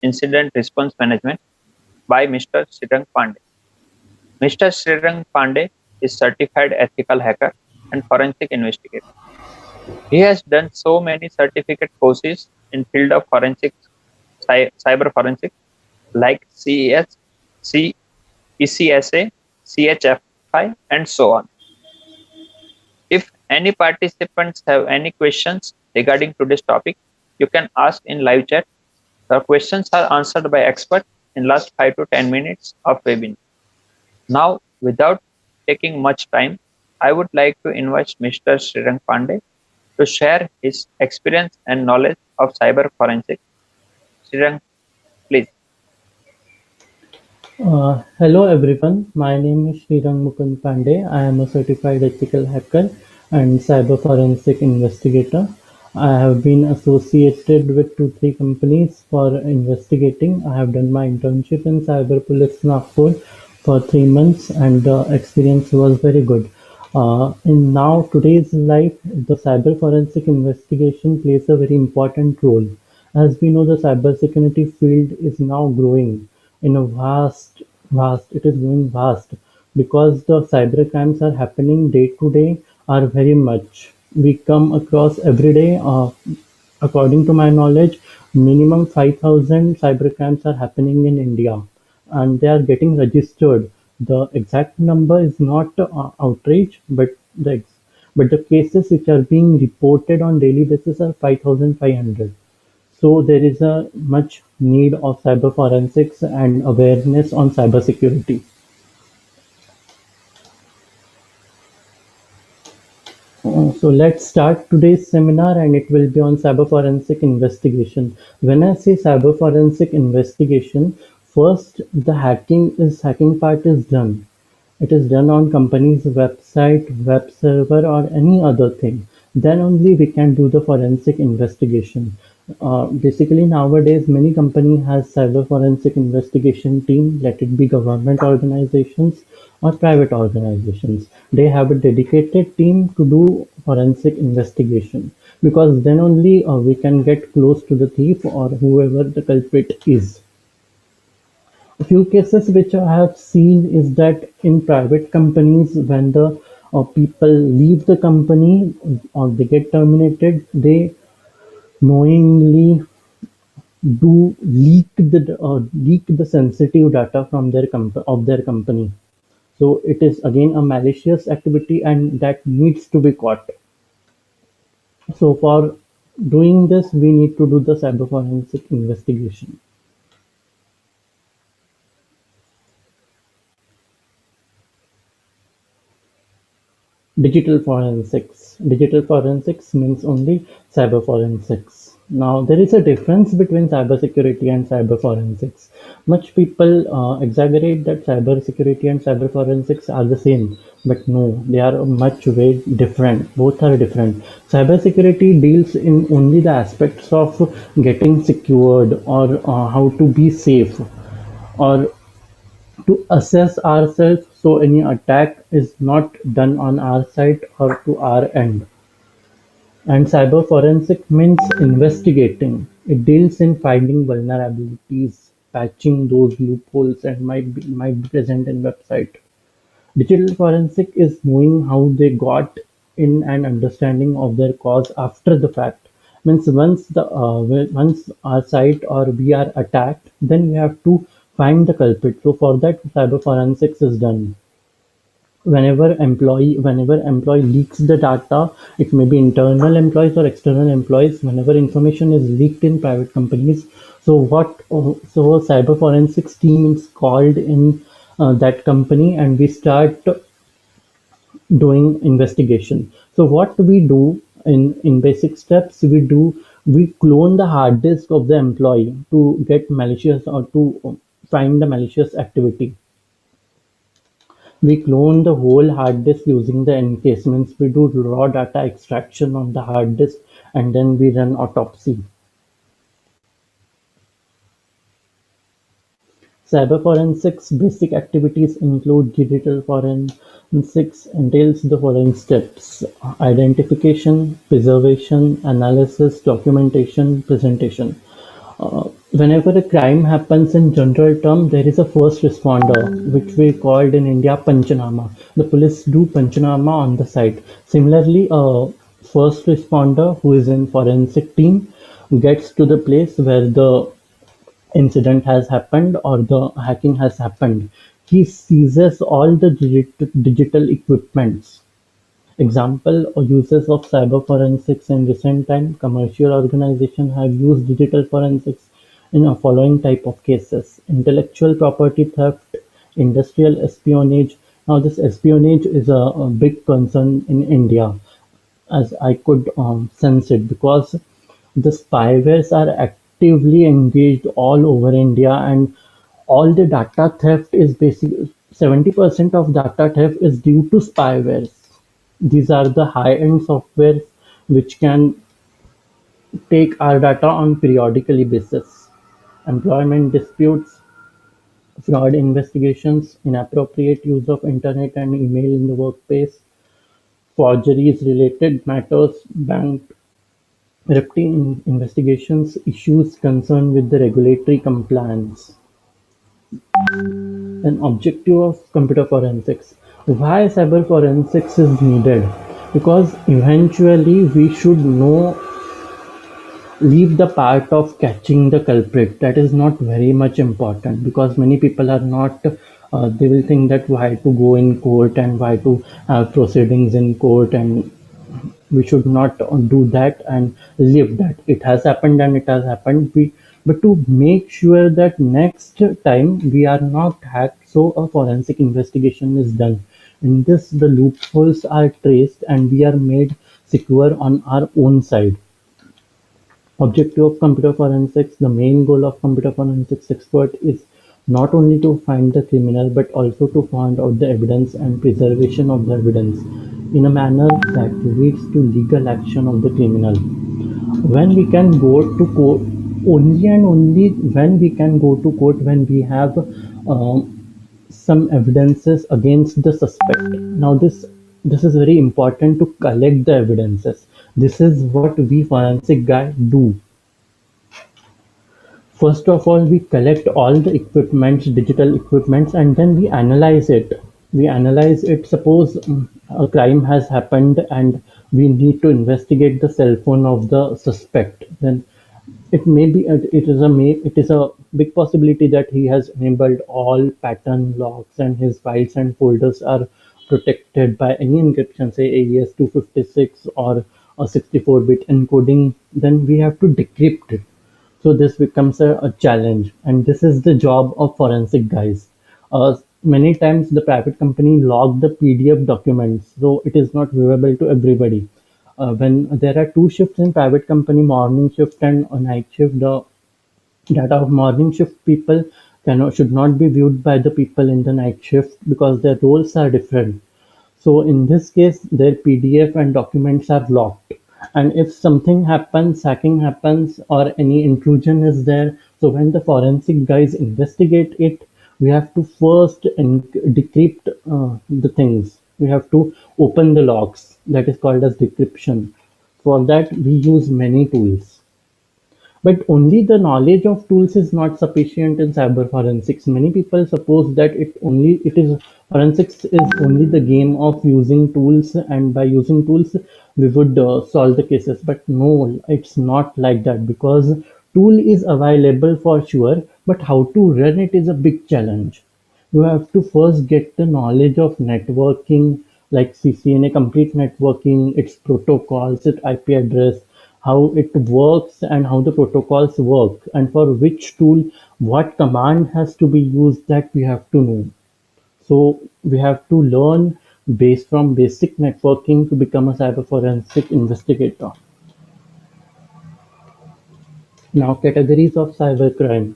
Incident Response Management by Mr. Shrirang Pande. Mr. Shrirang Pande is certified ethical hacker and forensic investigator. He has done so many certificate courses in field of forensics, cyber forensics like CES, C, ECSA, CHFI, and so on. If any participants have any questions regarding today's topic, you can ask in live chat. The questions are answered by experts in last 5 to 10 minutes of webinar. Now, without taking much time, I would like to invite Mr. Shrirang Pande to share his experience and knowledge of cyber forensics. Shrirang, please. Hello everyone, my name is Srirang Pande. I am a certified ethical hacker and cyber forensic investigator. I have been associated with 2-3 companies for investigating. I have done my internship in Cyber Police Nagpur for 3 months and the experience was very good. In now today's life, the cyber forensic investigation plays a very important role. As we know, the cybersecurity field is now growing in a it is going vast because the cyber crimes are happening day to day are very much. We come across every day, according to my knowledge, minimum 5,000 cyber crimes are happening in India and they are getting registered. The exact number is not outrage, but the cases which are being reported on daily basis are 5,500. So there is a much need of cyber forensics and awareness on cybersecurity. So let's start today's seminar and it will be on cyber forensic investigation. When I say cyber forensic investigation, first the hacking part is done. It is done on company's website, web server or any other thing. Then only we can do the forensic investigation. Basically nowadays many company has cyber forensic investigation team, let it be government organizations or private organizations. They have a dedicated team to do forensic investigation because then only we can get close to the thief or whoever the culprit is. A few cases which I have seen is that in private companies, when the people leave the company or they get terminated, they knowingly do leak the sensitive data from their company. So it is again a malicious activity and that needs to be caught. So for doing this, we need to do the cyber forensic investigation. Digital forensics. Digital forensics means only cyber forensics. Now, there is a difference between cybersecurity and cyber forensics. Much people exaggerate that cybersecurity and cyber forensics are the same, but no, they are much way different. Both are different. Cybersecurity deals in only the aspects of getting secured or how to be safe or to assess ourselves so any attack is not done on our side or to our end. And cyber forensic means investigating. It deals in finding vulnerabilities, patching those loopholes and might be present in website. Digital forensic is knowing how they got in and understanding of their cause after the fact. Means once our site or we are attacked, then we have to find the culprit. So for that, cyber forensics is done. Whenever employee leaks the data, it may be internal employees or external employees. Whenever information is leaked in private companies, so cyber forensics team is called in that company and we start doing investigation. So what we do in basic steps, we clone the hard disk of the employee to get malicious or to find the malicious activity. We clone the whole hard disk using the encasement. We do raw data extraction on the hard disk and then we run autopsy. Cyber forensics basic activities include digital forensics entails the following steps: identification, preservation, analysis, documentation, presentation. Whenever a crime happens in general term, there is a first responder, which we called in India Panchanama. The police do Panchanama on the site. Similarly, a first responder who is in forensic team gets to the place where the incident has happened or the hacking has happened. He seizes all the digital equipments. Example or uses of cyber forensics in recent time, commercial organizations have used digital forensics in a following type of cases: intellectual property theft, industrial espionage. Now, this espionage is a big concern in India, as I could sense it, because the spywares are actively engaged all over India, and all the data theft is basically 70% of data theft is due to spywares. These are the high-end software which can take our data on periodically basis. Employment disputes, fraud investigations, inappropriate use of internet and email in the workplace, forgeries related matters, bank rapine investigations, issues concerned with the regulatory compliance. An objective of computer forensics. Why cyber forensics is needed? Because eventually we should know, leave the part of catching the culprit. That is not very much important, because many people are not, they will think that why to go in court and why to have proceedings in court, and we should not do that and live that it has happened and it has happened. But to make sure that next time we are not hacked, so a forensic investigation is done. In this, the loopholes are traced and we are made secure on our own side. Objective of computer forensics. The main goal of computer forensics expert is not only to find the criminal but also to find out the evidence and preservation of the evidence in a manner that leads to legal action of the criminal. When we can go to court, only and only when we can go to court, when we have some evidences against the suspect. Now, this is very important to collect the evidences. This is what we forensic guy do. First of all, we collect all the equipments, digital equipments, and then we analyze it. We analyze it. Suppose a crime has happened and we need to investigate the cell phone of the suspect. Then it may be it is a big possibility that he has enabled all pattern locks and his files and folders are protected by any encryption, say AES 256 or a 64-bit encoding. Then we have to decrypt it. So this becomes a challenge, and this is the job of forensic guys. Many times the private company log the PDF documents, so it is not viewable to everybody. When there are two shifts in private company, morning shift and a night shift, the data of morning shift people should not be viewed by the people in the night shift because their roles are different. So in this case, their PDF and documents are locked. And if something happens, hacking happens, or any intrusion is there, so when the forensic guys investigate it, we have to first decrypt the things. We have to open the locks. That is called as decryption. For that, we use many tools. But only the knowledge of tools is not sufficient in cyber forensics. Many people suppose that it is forensics is only the game of using tools, and by using tools we would solve the cases. But no, it's not like that, because tool is available for sure, but how to run it is a big challenge. You have to first get the knowledge of networking, like CCNA, complete networking, its protocols, its IP address, how it works and how the protocols work, and for which tool, what command has to be used, that we have to know. So we have to learn based from basic networking to become a cyber forensic investigator. Now, categories of cybercrime: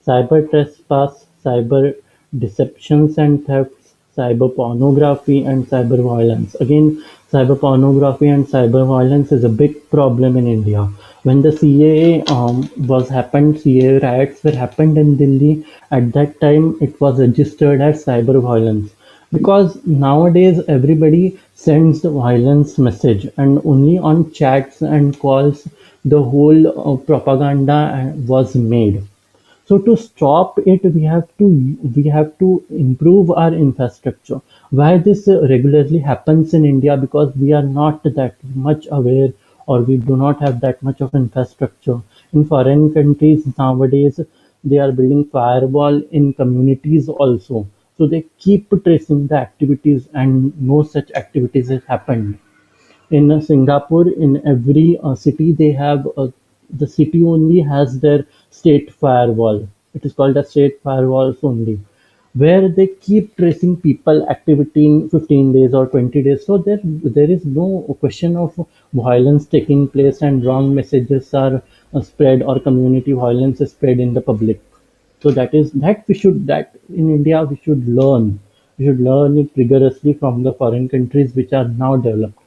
cyber trespass, cyber deceptions and thefts, cyber pornography, and cyber violence. Again, cyber pornography and cyber violence is a big problem in India. When the CAA CAA riots were happened in Delhi. At that time, it was registered as cyber violence. because nowadays everybody sends the violence message, and only on chats and calls the whole propaganda was made. So to stop it, we have to improve our infrastructure. Why this regularly happens in India? Because we are not that much aware, or we do not have that much of infrastructure. In foreign countries nowadays, they are building firewall in communities also. So they keep tracing the activities, and no such activities has happened. In Singapore, in every city, they have the city only has their state firewall. It is called a state firewalls only, where they keep tracing people activity in 15 days or 20 days. So there is no question of violence taking place and wrong messages are spread, or community violence is spread in the public. So that in India we should learn. We should learn it rigorously from the foreign countries which are now developed.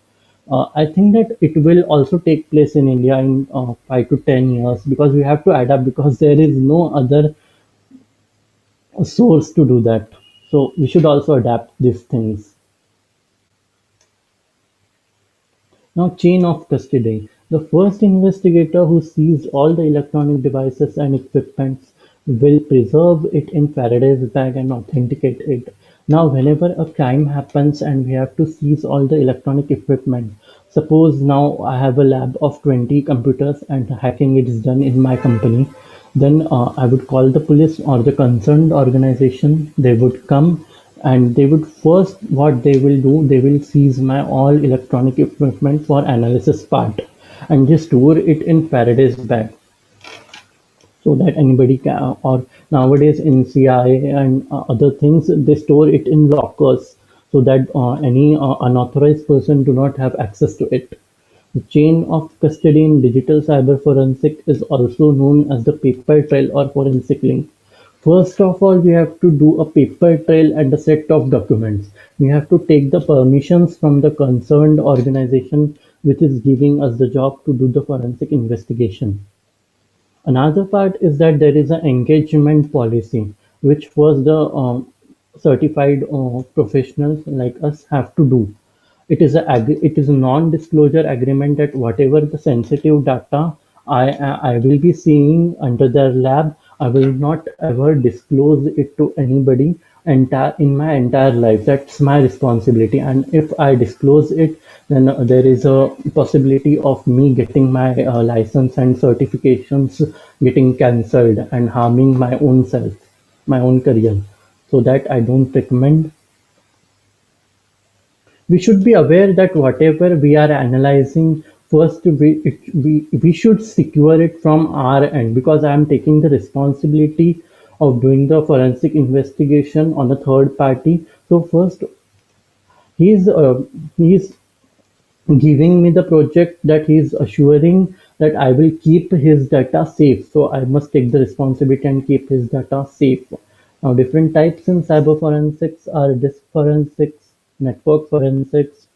I think that it will also take place in India in 5 to 10 years, because we have to adapt, because there is no other source to do that. So we should also adapt these things. Now, chain of custody. The first investigator who seized all the electronic devices and equipments will preserve it in Faraday's bag and authenticate it. Now, whenever a crime happens and we have to seize all the electronic equipment, suppose now I have a lab of 20 computers and hacking is done in my company, then I would call the police or the concerned organization. They would come, and they would first, what they will do, they will seize my all electronic equipment for analysis part, and just store it in Faraday's bag, so that anybody can, or nowadays in CIA and other things, they store it in lockers, so that any unauthorized person do not have access to it. The chain of custody in digital cyber forensic is also known as the paper trail or forensic link. First of all, we have to do a paper trail and a set of documents. We have to take the permissions from the concerned organization which is giving us the job to do the forensic investigation. Another part is that there is an engagement policy, which was the certified professionals like us have to do. It is a non-disclosure agreement that whatever the sensitive data I will be seeing under their lab, I will not ever disclose it to anybody entire in my entire life. That's my responsibility. And if I disclose it, then there is a possibility of me getting my license and certifications getting cancelled and harming my own self, my own career. So that I don't recommend. We should be aware that whatever we are analyzing, first we should secure it from our end, because I am taking the responsibility of doing the forensic investigation on a third party. So first, he's giving me the project, that he is assuring that I will keep his data safe. So I must take the responsibility and keep his data safe. Now, different types in cyber forensics are disk forensics, network forensics,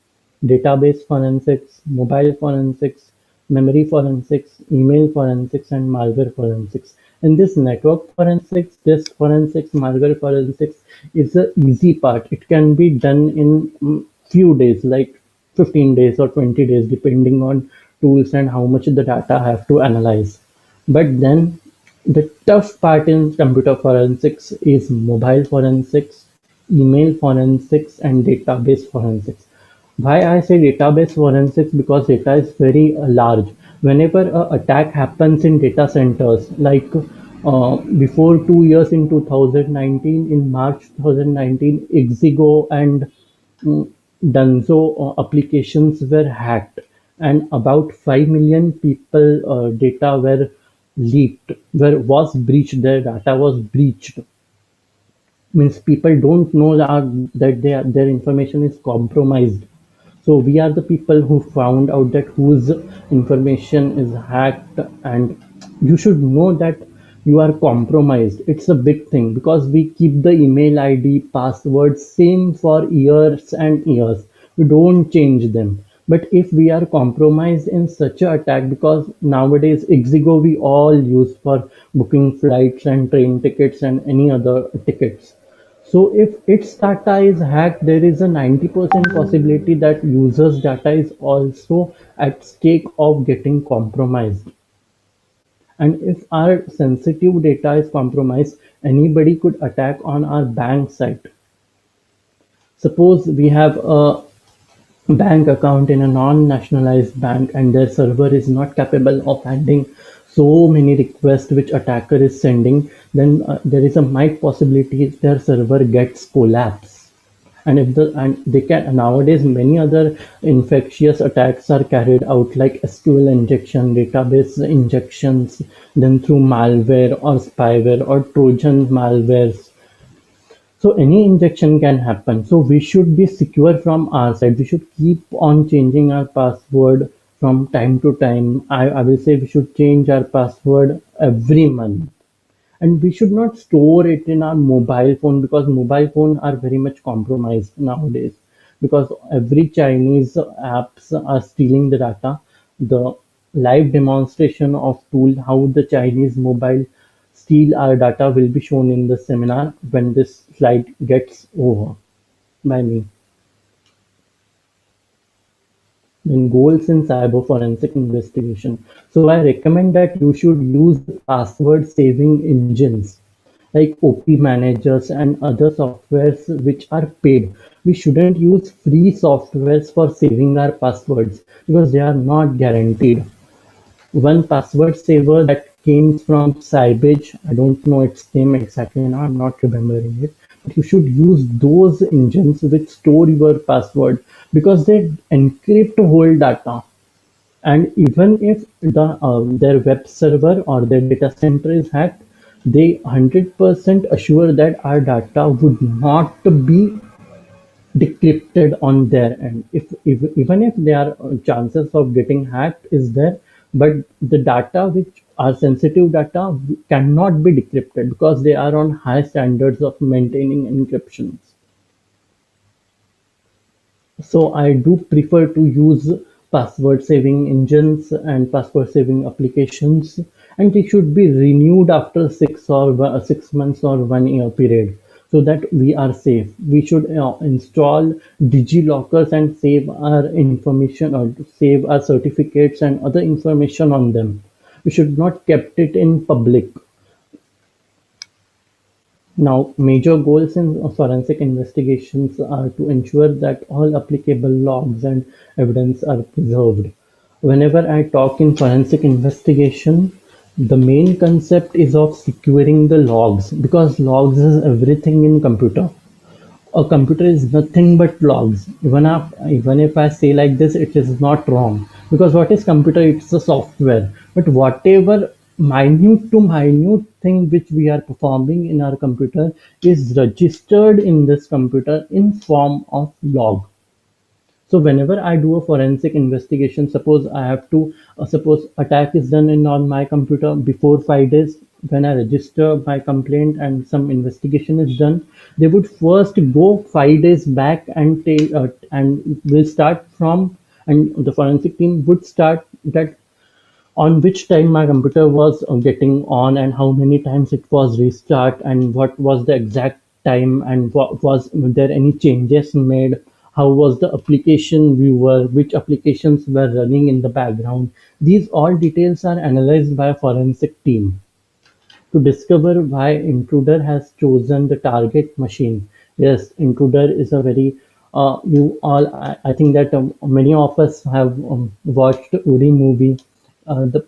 database forensics, mobile forensics, memory forensics, email forensics, and malware forensics. In this network forensics, disk forensics, malware forensics is the easy part. It can be done in few days, like 15 days or 20 days, depending on tools and how much the data I have to analyze. But then the tough part in computer forensics is mobile forensics, email forensics, and database forensics. Why I say database forensics? Because data is very large. Whenever an attack happens in data centers, like before 2 years in 2019, in March 2019, Exigo and mm, Dunzo applications were hacked, and about 5 million people data were leaked, where was breached, their data was breached. Means people don't know that their information is compromised. So we are the people who found out that whose information is hacked, and you should know that you are compromised. It's a big thing, because we keep the email ID password same for years and years. We don't change them. But if we are compromised in such an attack, because nowadays Exigo we all use for booking flights and train tickets and any other tickets. So if its data is hacked, there is a 90% possibility that users' data is also at stake of getting compromised. And if our sensitive data is compromised, anybody could attack on our bank site. Suppose we have a bank account in a non-nationalized bank and their server is not capable of handling so many requests which attacker is sending, then there is a might possibility their server gets collapse. And if the and they can nowadays many other infectious attacks are carried out like SQL injection, database injections, then through malware or spyware or Trojan malwares. So any injection can happen. So we should be secure from our side. We should keep on changing our password from time to time. I will say we should change our password every month. And we should not store it in our mobile phone because mobile phone are very much compromised nowadays because every Chinese apps are stealing the data. The live demonstration of tool how the Chinese mobile steal our data will be shown in the seminar when this slide gets over by me. Then goals in cyber forensic investigation. So I recommend that you should use password saving engines like OP managers and other softwares which are paid. We shouldn't use free softwares for saving our passwords because they are not guaranteed. One password saver that came from Sybase, I don't know its name exactly now, I'm not remembering it. But you should use those engines which store your password because they encrypt whole data. And even if their web server or their data center is hacked, they 100% assure that our data would not be decrypted on their end. If even if there are chances of getting hacked is there, but the data which are sensitive data cannot be decrypted because they are on high standards of maintaining encryptions. So I do prefer to use password saving engines and password saving applications, and they should be renewed after 6 months or 1 year period so that we are safe. We should install DigiLockers and save our information or save our certificates and other information on them. We should not kept it in public. Now, major goals in forensic investigations are to ensure that all applicable logs and evidence are preserved. Whenever I talk in forensic investigation, the main concept is of securing the logs because logs is everything in computer. A computer is nothing but logs. Even if I say like this, it is not wrong. Because what is computer? It's a software. But whatever minute to minute thing which we are performing in our computer is registered in this computer in form of log. So whenever I do a forensic investigation, suppose I have to, suppose attack is done on my computer before 5 days. When I register my complaint and some investigation is done, they would first go 5 days back and take and will start from, and the forensic team would start that on which time my computer was getting on and how many times it was restart and what was the exact time and what was there any changes made, how was the application viewer, which applications were running in the background. These all details are analyzed by a forensic team to discover why intruder has chosen the target machine. Yes, intruder is a very you all I think that many of us have watched Uri movie. The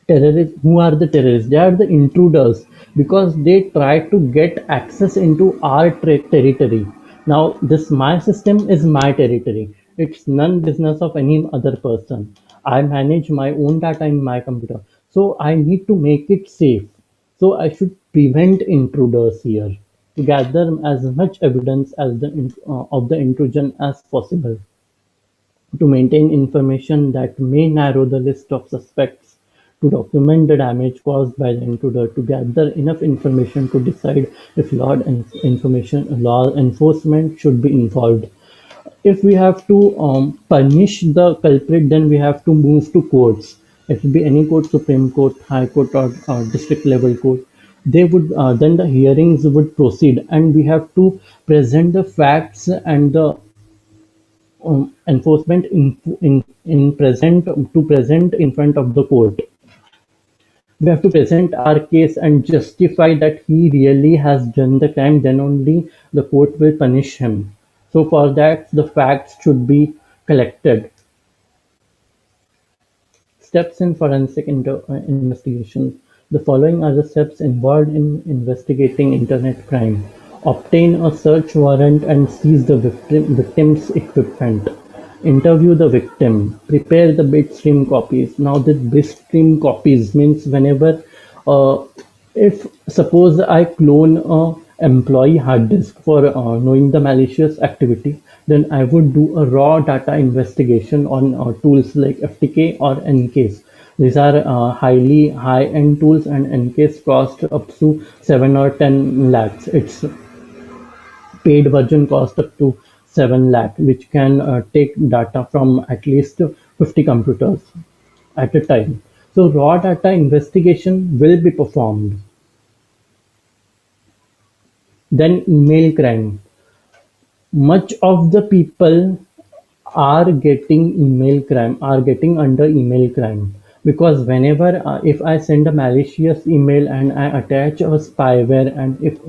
terrorists, who are the terrorists? They are the intruders because they try to get access into our territory. Now, this my system is my territory. It's none business of any other person. I manage my own data in my computer, so I need to make it safe. So I should prevent intruders here to gather as much evidence as of the intrusion as possible to maintain information that may narrow the list of suspects, to document the damage caused by the intruder, to gather enough information to decide if law enforcement should be involved. If we have to punish the culprit, then we have to move to courts. It will be any court, Supreme Court, High Court, or district level court. They would then the hearings would proceed, and we have to present the facts and the enforcement in present in front of the court. We have to present our case and justify that he really has done the crime, then only the court will punish him. So for that, the facts should be collected. Steps in forensic investigation. The following are the steps involved in investigating internet crime. Obtain a search warrant and seize the victim's equipment. Interview the victim. Prepare the bitstream copies. Now, the bitstream copies means whenever, if suppose I clone a employee hard disk for knowing the malicious activity, then I would do a raw data investigation on tools like FTK or NCase. These are highly high-end tools, and NCase cost up to 7 or 10 lakhs. Its paid version cost up to 7 lakh, which can take data from at least 50 computers at a time. So raw data investigation will be performed. Then email crime. Much of the people are getting under email crime, because whenever if I send a malicious email and I attach a spyware, and if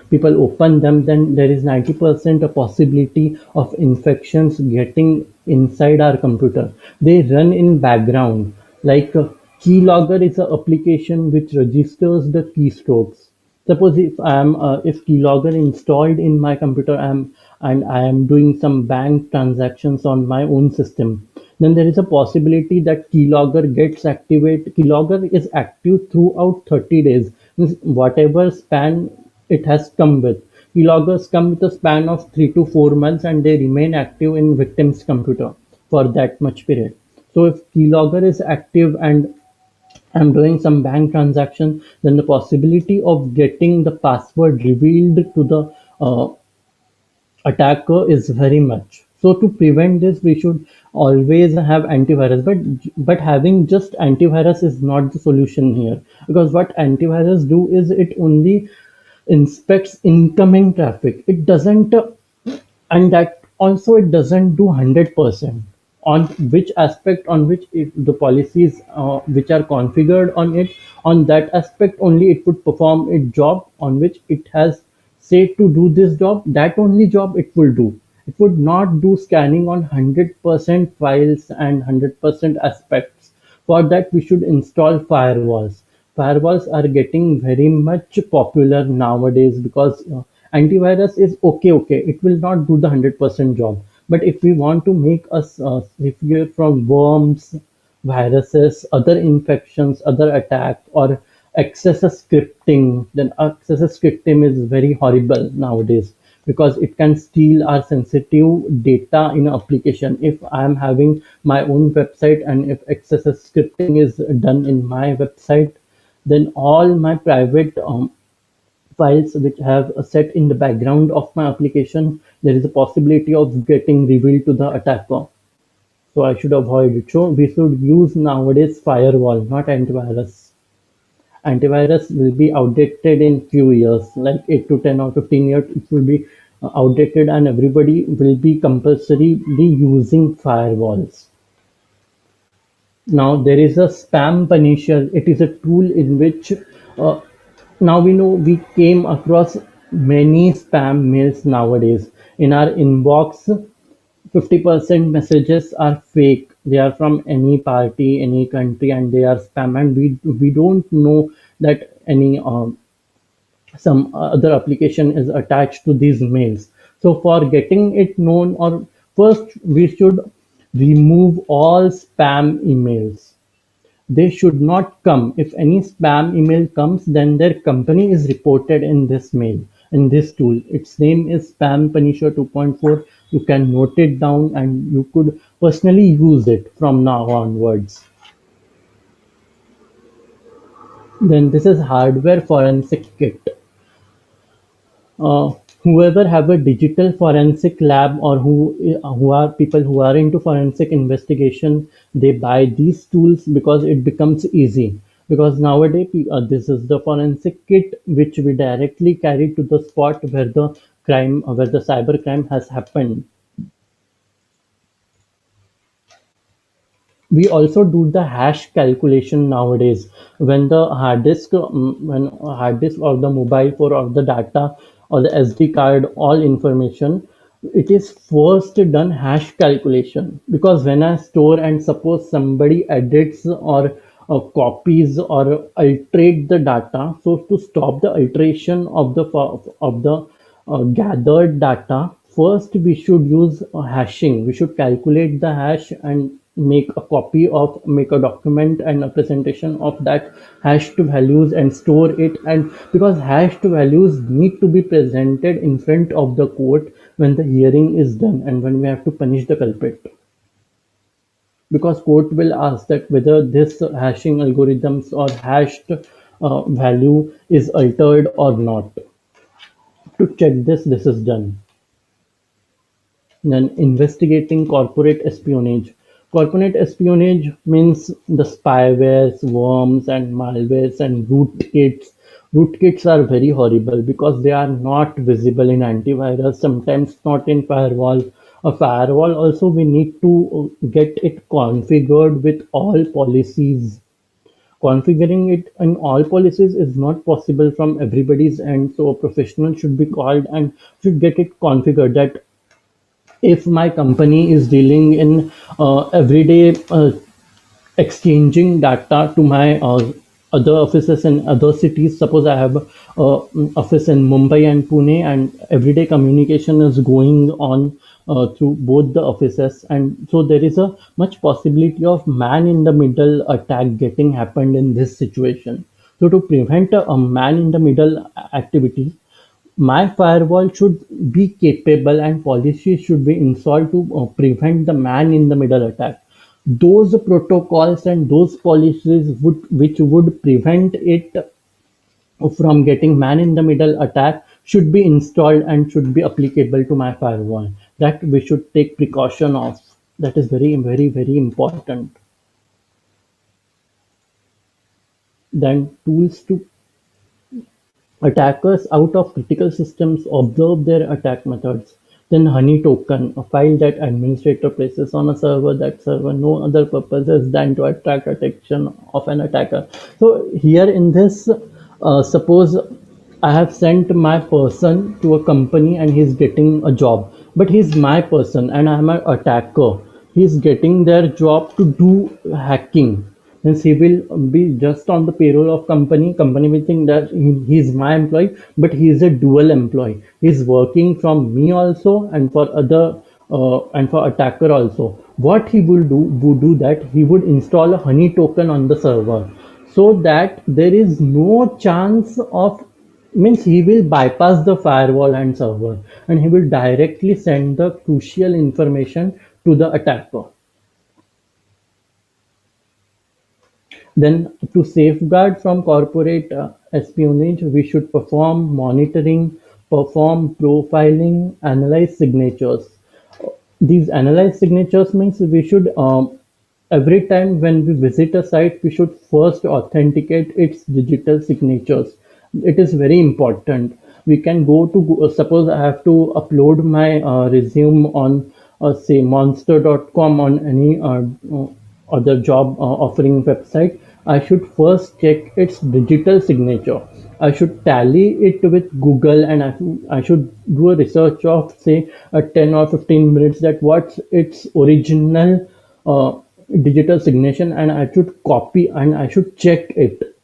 people open them, then there is 90% a possibility of infections getting inside our computer. They run in background, like keylogger is an application which registers the keystrokes. Suppose if keylogger installed in my computer, and I am doing some bank transactions on my own system, then there is a possibility that keylogger gets activate. Keylogger is active throughout 30 days. Means whatever span it has come with. Keyloggers come with a span of 3 to 4 months, and they remain active in victim's computer for that much period. So if keylogger is active and I'm doing some bank transaction, then the possibility of getting the password revealed to the attacker is very much. So to prevent this, we should always have antivirus. But having just antivirus is not the solution here, because what antivirus do is it only inspects incoming traffic. It doesn't and that also it doesn't do 100% on which aspect, on which if the policies which are configured on it, on that aspect only it would perform its job, on which it has said to do this job, that only job it will do. It would not do scanning on 100% files and 100% aspects. For that, we should install firewalls. Firewalls are getting very much popular nowadays, because antivirus is okay. It will not do the 100% job. But if we want to make us secure from worms, viruses, other infections, other attacks, or excessive scripting, then excessive scripting is very horrible nowadays, because it can steal our sensitive data in an application. If I am having my own website, and if excessive scripting is done in my website, then all my private files which have set in the background of my application, there is a possibility of getting revealed to the attacker. So I should avoid it. So we should use nowadays firewall, not antivirus. Antivirus will be outdated in few years, like 8 to 10 or 15 years, it will be outdated, and everybody will be compulsorily using firewalls. Now there is a spam punisher. It is a tool in which uh, now we know we came across many spam mails nowadays. In our inbox, 50% messages are fake. They are from any party, any country, and they are spam. And we don't know that any some other application is attached to these mails. So for getting it known, or first we should remove all spam emails. They should not come. If any spam email comes, then their company is reported in this mail, in this tool. Its name is Spam Punisher 2.4. You can note it down, and you could personally use it from now onwards. Then this is hardware forensic kit. uh, Whoever have a digital forensic lab, or who are people who are into forensic investigation, they buy these tools because it becomes easy. because nowadays this is the forensic kit which we directly carry to the spot where the crime, where the cyber crime has happened. We also do the hash calculation nowadays when the hard disk, when hard disk or the mobile phone or the data or the SD card, all information, it is first done hash calculation, because when I store and suppose somebody edits or copies or alterate the data, so to stop the alteration of the gathered data, first we should use hashing. We should calculate the hash and make a document and a presentation of that hashed values and store it. And because hashed values need to be presented in front of the court when the hearing is done and when we have to punish the culprit, because court will ask that whether this hashing algorithms or hashed value is altered or not. To check this is done. Then investigating corporate espionage. Corporate espionage means the spywares, worms, and malwares and rootkits. Rootkits are very horrible because they are not visible in antivirus, sometimes not in firewall. A firewall also we need to get it configured with all policies. Configuring it in all policies is not possible from everybody's end, so a professional should be called and should get it configured that if my company is dealing in everyday exchanging data to my other offices in other cities. Suppose I have office in Mumbai and Pune, and everyday communication is going on through both the offices, and so there is a much possibility of man in the middle attack getting happened in this situation. So to prevent a man in the middle activity, my firewall should be capable and policies should be installed to prevent the man in the middle attack. Those protocols and those policies which would prevent it from getting man in the middle attack should be installed and should be applicable to my firewall. That we should take precaution of. That is very, very, very important. Then tools to attackers out of critical systems observe their attack methods. Then honey token, a file that administrator places on a server that server no other purpose is than to attract attention of an attacker. So here in this, suppose I have sent my person to a company and he's getting a job, but he's my person and I'm an attacker. He's getting their job to do hacking. Hence he will be just on the payroll of company. Company will think that he's my employee, but he is a dual employee. He's working from me also and for other and for attacker also. What he will do would do that he would install a honey token on the server, so that there is no chance of, means he will bypass the firewall and server and he will directly send the crucial information to the attacker. Then, to safeguard from corporate espionage, we should perform monitoring, perform profiling, analyze signatures. These analyze signatures means we should, every time when we visit a site, we should first authenticate its digital signatures. It is very important. We can go to, suppose I have to upload my resume on, say, monster.com on any other job offering website. I should first check its digital signature. I should tally it with Google, and I should do a research of say 10 or 15 minutes that what's its original digital signature, and I should copy and I should check it,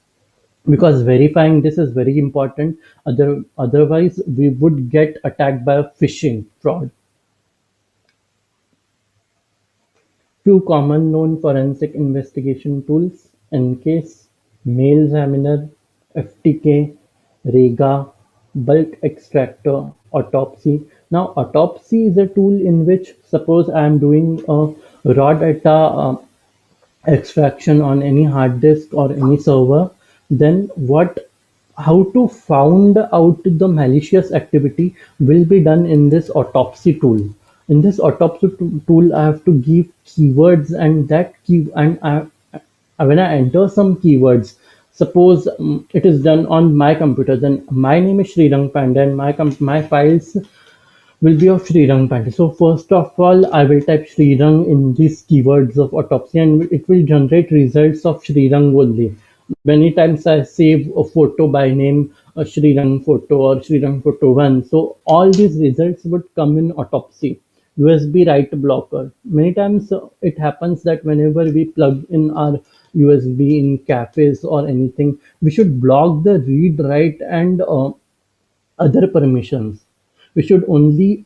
because verifying this is very important. Otherwise we would get attacked by a phishing fraud. Two common known forensic investigation tools: EnCase, Mailexaminer, FTK, Rega, Bulk Extractor, Autopsy. Now, Autopsy is a tool in which, suppose I am doing a raw data extraction on any hard disk or any server, then what, how to found out the malicious activity will be done in this autopsy tool. In this autopsy tool, I have to give keywords, and that key and when I enter some keywords, Suppose it is done on my computer, then my name is Shrirang Pande and my files will be of Shrirang Pande. So first of all, I will type Shrirang in these keywords of autopsy and it will generate results of Shrirang only. Many times I save a photo by name Shrirang photo or Shrirang photo 1. So all these results would come in autopsy. USB write blocker. Many times it happens that whenever we plug in our USB in cafes or anything, we should block the read, write, and other permissions. We should only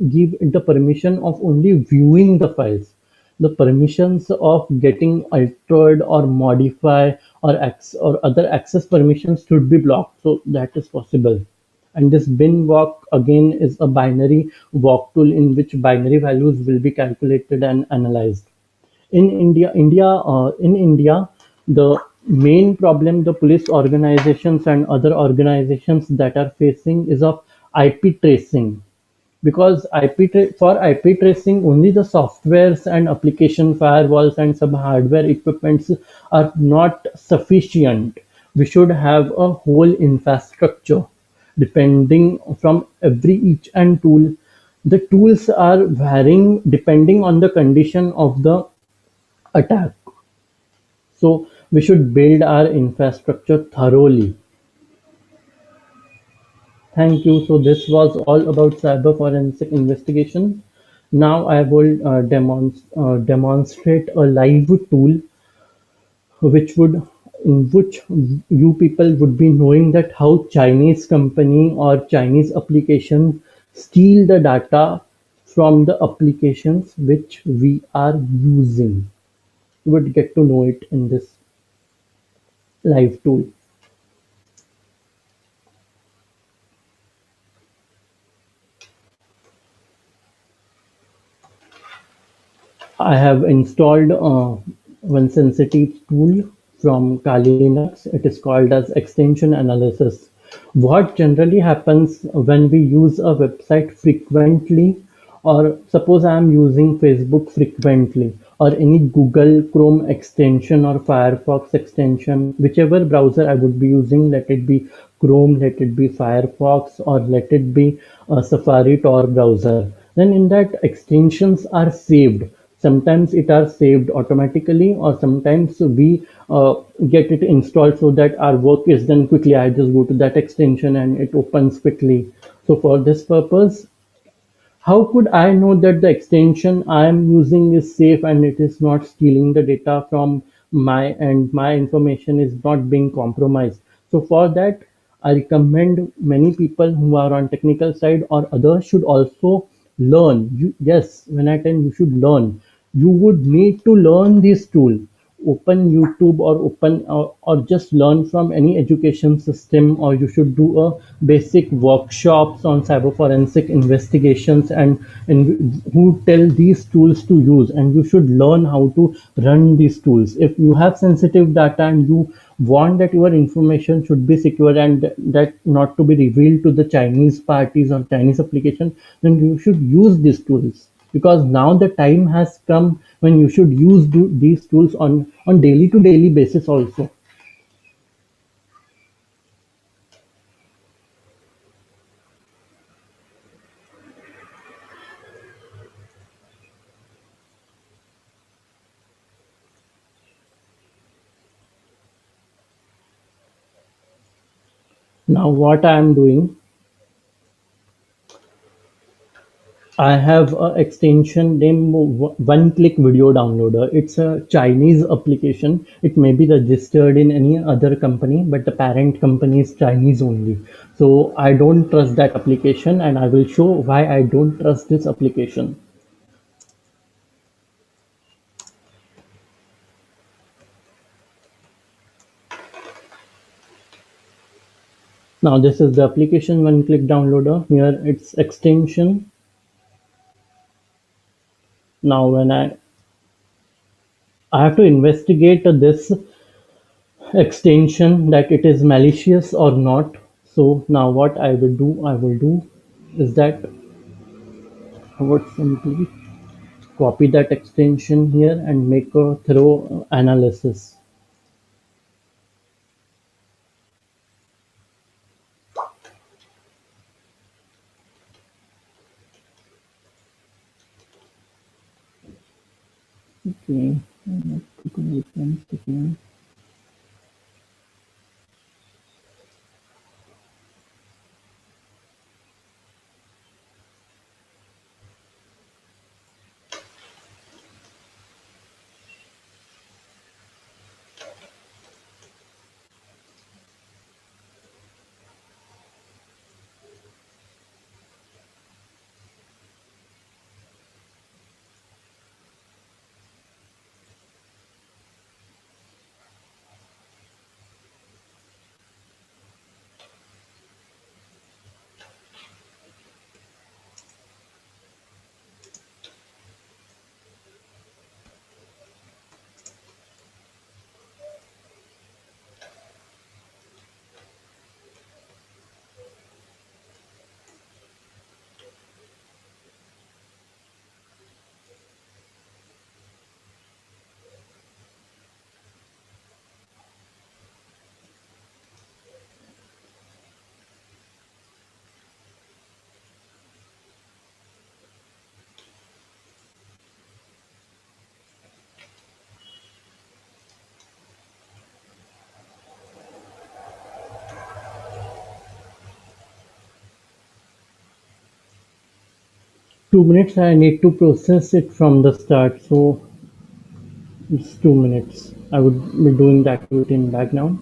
give the permission of only viewing the files. The permissions of getting altered or modify or other access permissions should be blocked. So that is possible. And this bin walk again is a binary walk tool in which binary values will be calculated and analyzed. In India, the main problem the police organizations and other organizations that are facing is of IP tracing. Because for IP tracing, only the softwares and application firewalls and some hardware equipments are not sufficient. We should have a whole infrastructure depending from every each and tool. The tools are varying depending on the condition of the attack. So we should build our infrastructure thoroughly. Thank you. So this was all about cyber forensic investigation. Now I will demonstrate a live tool which would in which you people would be knowing that how Chinese company or Chinese application steal the data from the applications which we are using. You would get to know it in this live tool. I have installed one sensitive tool from Kali Linux. It is called as extension analysis. What generally happens when we use a website frequently, or suppose I am using Facebook frequently, or any Google Chrome extension or Firefox extension, whichever browser I would be using, let it be Chrome, let it be Firefox, or let it be a Safari Tor browser. Then in that extensions are saved. Sometimes it are saved automatically, or sometimes we get it installed so that our work is done quickly. I just go to that extension and it opens quickly. So for this purpose, how could I know that the extension I am using is safe and it is not stealing the data from my information is not being compromised? So for that, I recommend many people who are on technical side or others should also learn. Yes, when I tell you should learn, you would need to learn this tool. Open YouTube or or just learn from any education system, or you should do a basic workshops on cyber forensic investigations and who tell these tools to use, and you should learn how to run these tools. If you have sensitive data and you want that your information should be secure and that not to be revealed to the Chinese parties or Chinese application, then you should use these tools, because now the time has come when you should use these tools on daily to daily basis also. Now what I am doing, I have a extension named one click video downloader. It's a Chinese application. It may be registered in any other company, but the parent company is Chinese only. So I don't trust that application, and I will show why I don't trust this application. Now this is the application one click downloader. Here its extension. Now when I have to investigate this extension that it is malicious or not. So now what I will do is that I would simply copy that extension here and make a thorough analysis. Okay. Google 1 second. 2 minutes. I need to process it from the start, so it's 2 minutes. I would be doing the activity in background.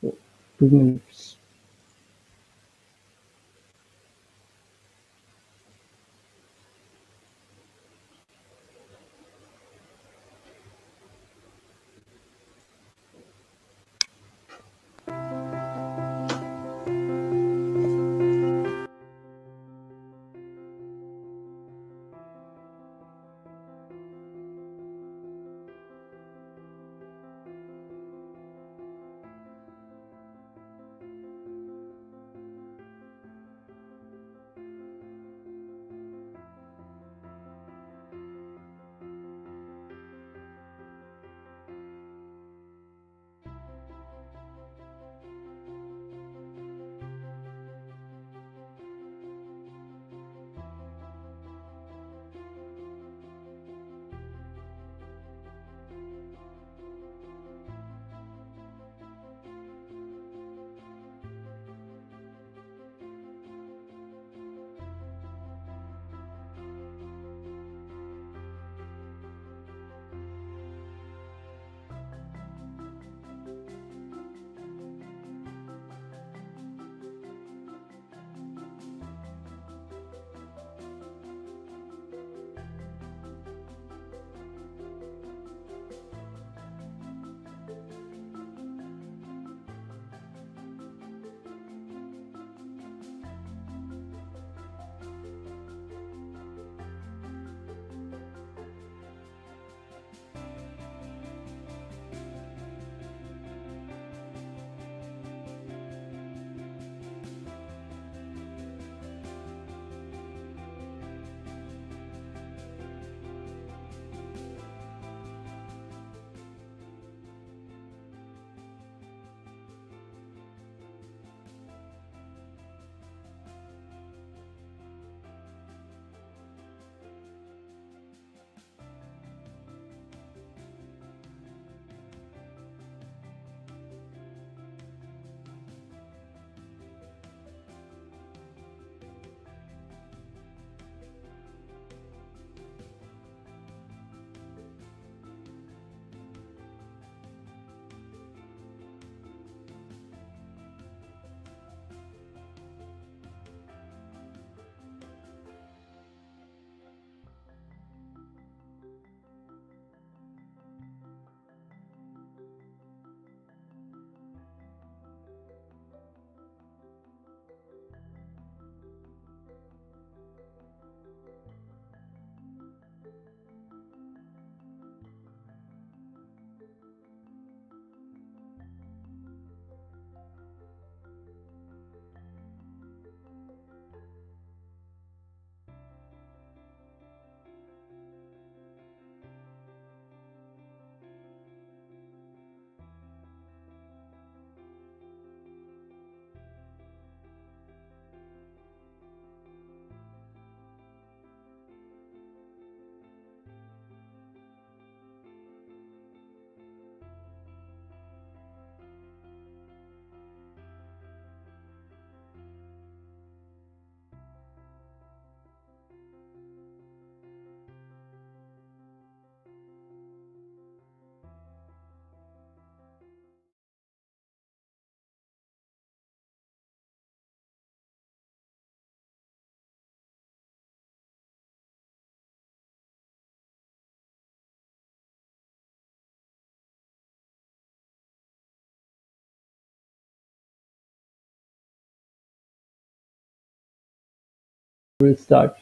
So 2 minutes. We'll start.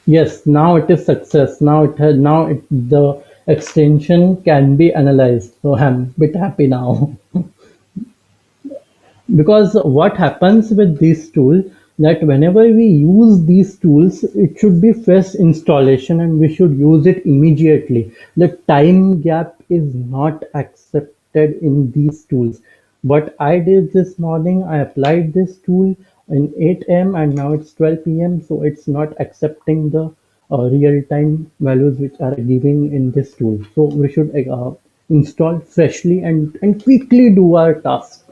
Yes, now it is success. The extension can be analyzed. So I'm a bit happy now. Because what happens with this tool, that whenever we use these tools, it should be fresh installation and we should use it immediately. The time gap is not accepted in these tools. What I did this morning, I applied this tool in 8 a.m. and now it's 12 p.m. So it's not accepting the real-time values which are giving in this tool. So we should install freshly and quickly do our task.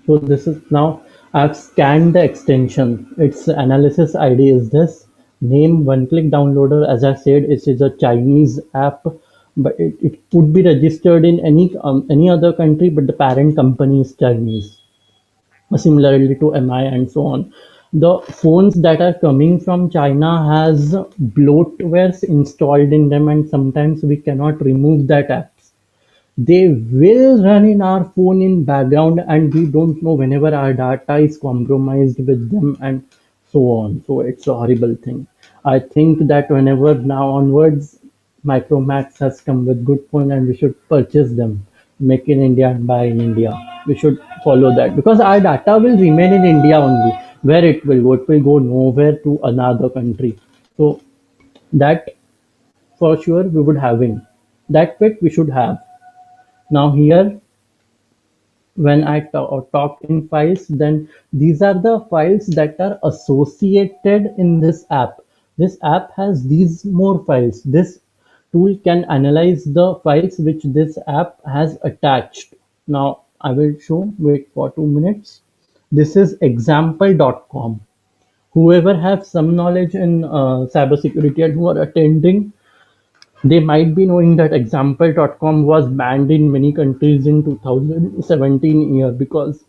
So this is now I've scanned the extension. Its analysis ID is this. Name one click downloader. As I said, it is a Chinese app, but it could be registered in any other country, but the parent company is Chinese. Similarly to MI and so on. The phones that are coming from China has bloatwares installed in them, and sometimes we cannot remove that app. They will run in our phone in background and we don't know whenever our data is compromised with them and so on. So it's a horrible thing. I think that whenever now onwards Micromax has come with good phone and we should purchase them, make in India and buy in India. We should follow that because our data will remain in India only. Where it will go nowhere to another country. So that for sure we would having. That bit we should have. Now here, when I talk in files, then these are the files that are associated in this app. This app has these more files. This tool can analyze the files which this app has attached. Now I will show, wait for 2 minutes. This is example.com. Whoever has some knowledge in cybersecurity and who are attending, they might be knowing that example.com was banned in many countries in 2017 year because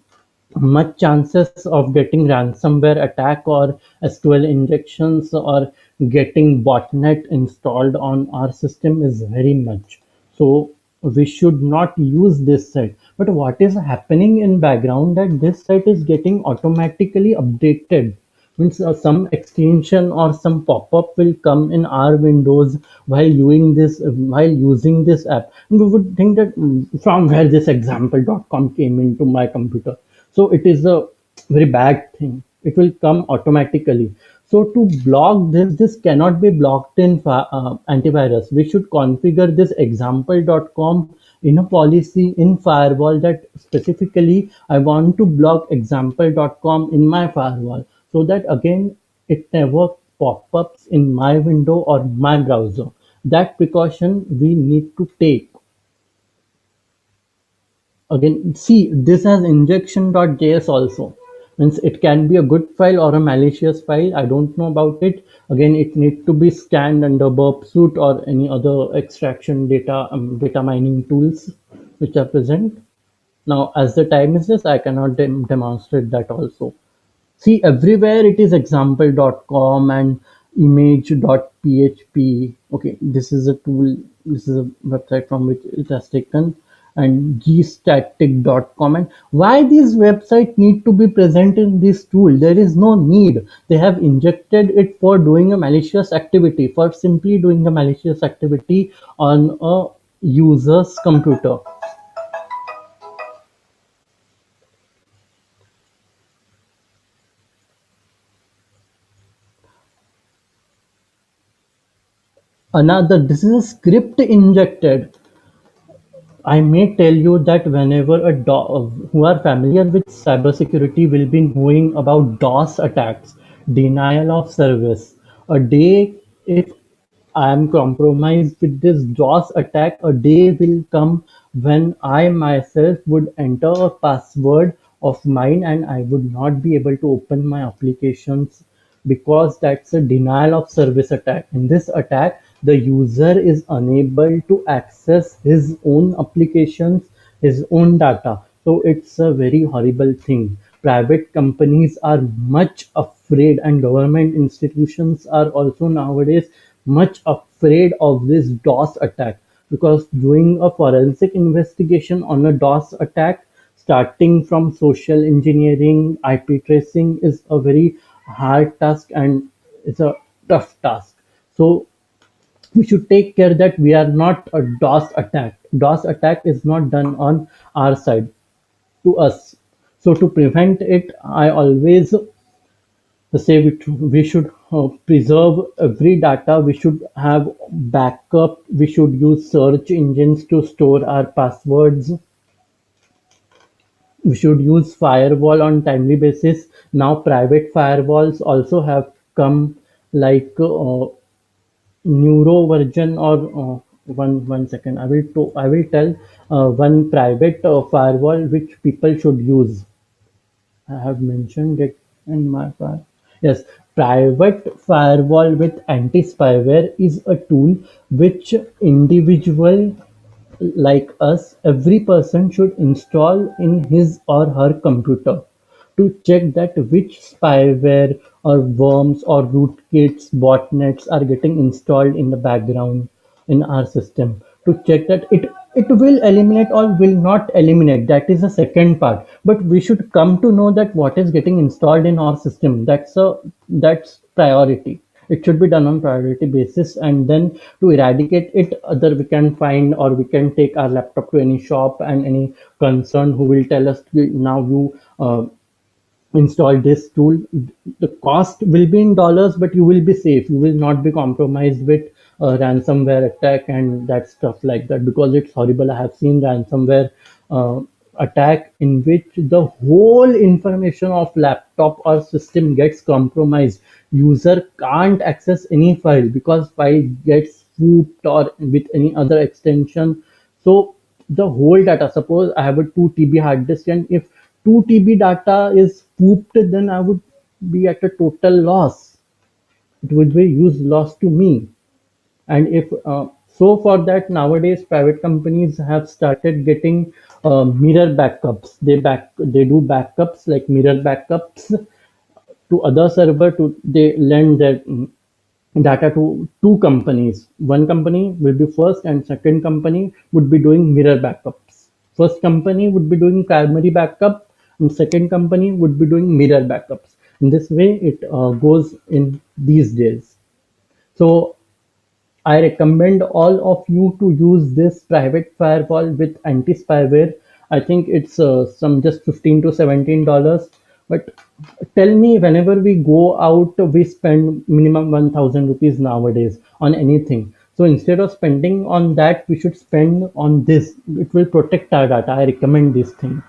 much chances of getting ransomware attack or SQL injections or getting botnet installed on our system is very much. So we should not use this site. But what is happening in background that this site is getting automatically updated, means some extension or some pop-up will come in our windows while using this app, and we would think that from where this example.com came into my computer. So it is a very bad thing. It will come automatically. So to block this cannot be blocked in antivirus. We should configure this example.com in a policy in firewall that specifically I want to block example.com in my firewall, so that again it never pop-ups in my window or my browser. That precaution we need to take. Again, see, this has injection.js also. Means it can be a good file or a malicious file. I don't know about it. Again, it needs to be scanned under burp suite or any other extraction data mining tools which are present. Now, as the time is this, I cannot demonstrate that also. See, everywhere it is example.com and image.php. Okay, this is a tool, this is a website from which it has taken, and gstatic.com. And why these websites need to be present in this tool? There is no need. They have injected it for doing a malicious activity, for simply doing a malicious activity on a user's computer. Another, this is a script injected. I may tell you that whenever who are familiar with cybersecurity will be knowing about DOS attacks, denial of service. A day, if I am compromised with this DOS attack, a day will come when I myself would enter a password of mine and I would not be able to open my applications because that's a denial of service attack. In this attack, the user is unable to access his own applications, his own data. So it's a very horrible thing. Private companies are much afraid, and government institutions are also nowadays much afraid of this DOS attack, because doing a forensic investigation on a DOS attack, starting from social engineering, IP tracing, is a very hard task and it's a tough task. So we should take care that we are not a DOS attack. DOS attack is not done on our side to us. So to prevent it, I always say we should preserve every data. We should have backup. We should use search engines to store our passwords. We should use firewall on timely basis. Now private firewalls also have come, like neuro version, or one second. I will tell one private firewall which people should use. I have mentioned it in my file. Yes, private firewall with anti-spyware is a tool which individual like us, every person should install in his or her computer to check that which spyware or worms or rootkits, botnets are getting installed in the background in our system, to check that it will eliminate or will not eliminate. That is the second part. But we should come to know that what is getting installed in our system. That's priority. It should be done on priority basis, and then to eradicate it, either we can find or we can take our laptop to any shop and any concern who will tell us, now you install this tool. The cost will be in dollars, but you will be safe. You will not be compromised with ransomware attack and that stuff like that, because it's horrible. I have seen ransomware uh, attack in which the whole information of laptop or system gets compromised. User can't access any file because file gets spoofed or with any other extension. So the whole data, suppose I have a 2 TB hard disk, and if 2 TB data is pooped, then I would be at a total loss. It would be huge loss to me. And if so, for that, nowadays private companies have started getting mirror backups. They do backups like mirror backups to other server. To they lend their data to two companies. One company will be first, and second company would be doing mirror backups. First company would be doing primary backup, and second company would be doing mirror backups. In this way, it goes in these days. So I recommend all of you to use this private firewall with anti-spyware. I think it's some just 15 to $17. But tell me, whenever we go out, we spend minimum 1,000 rupees nowadays on anything. So instead of spending on that, we should spend on this. It will protect our data. I recommend this thing.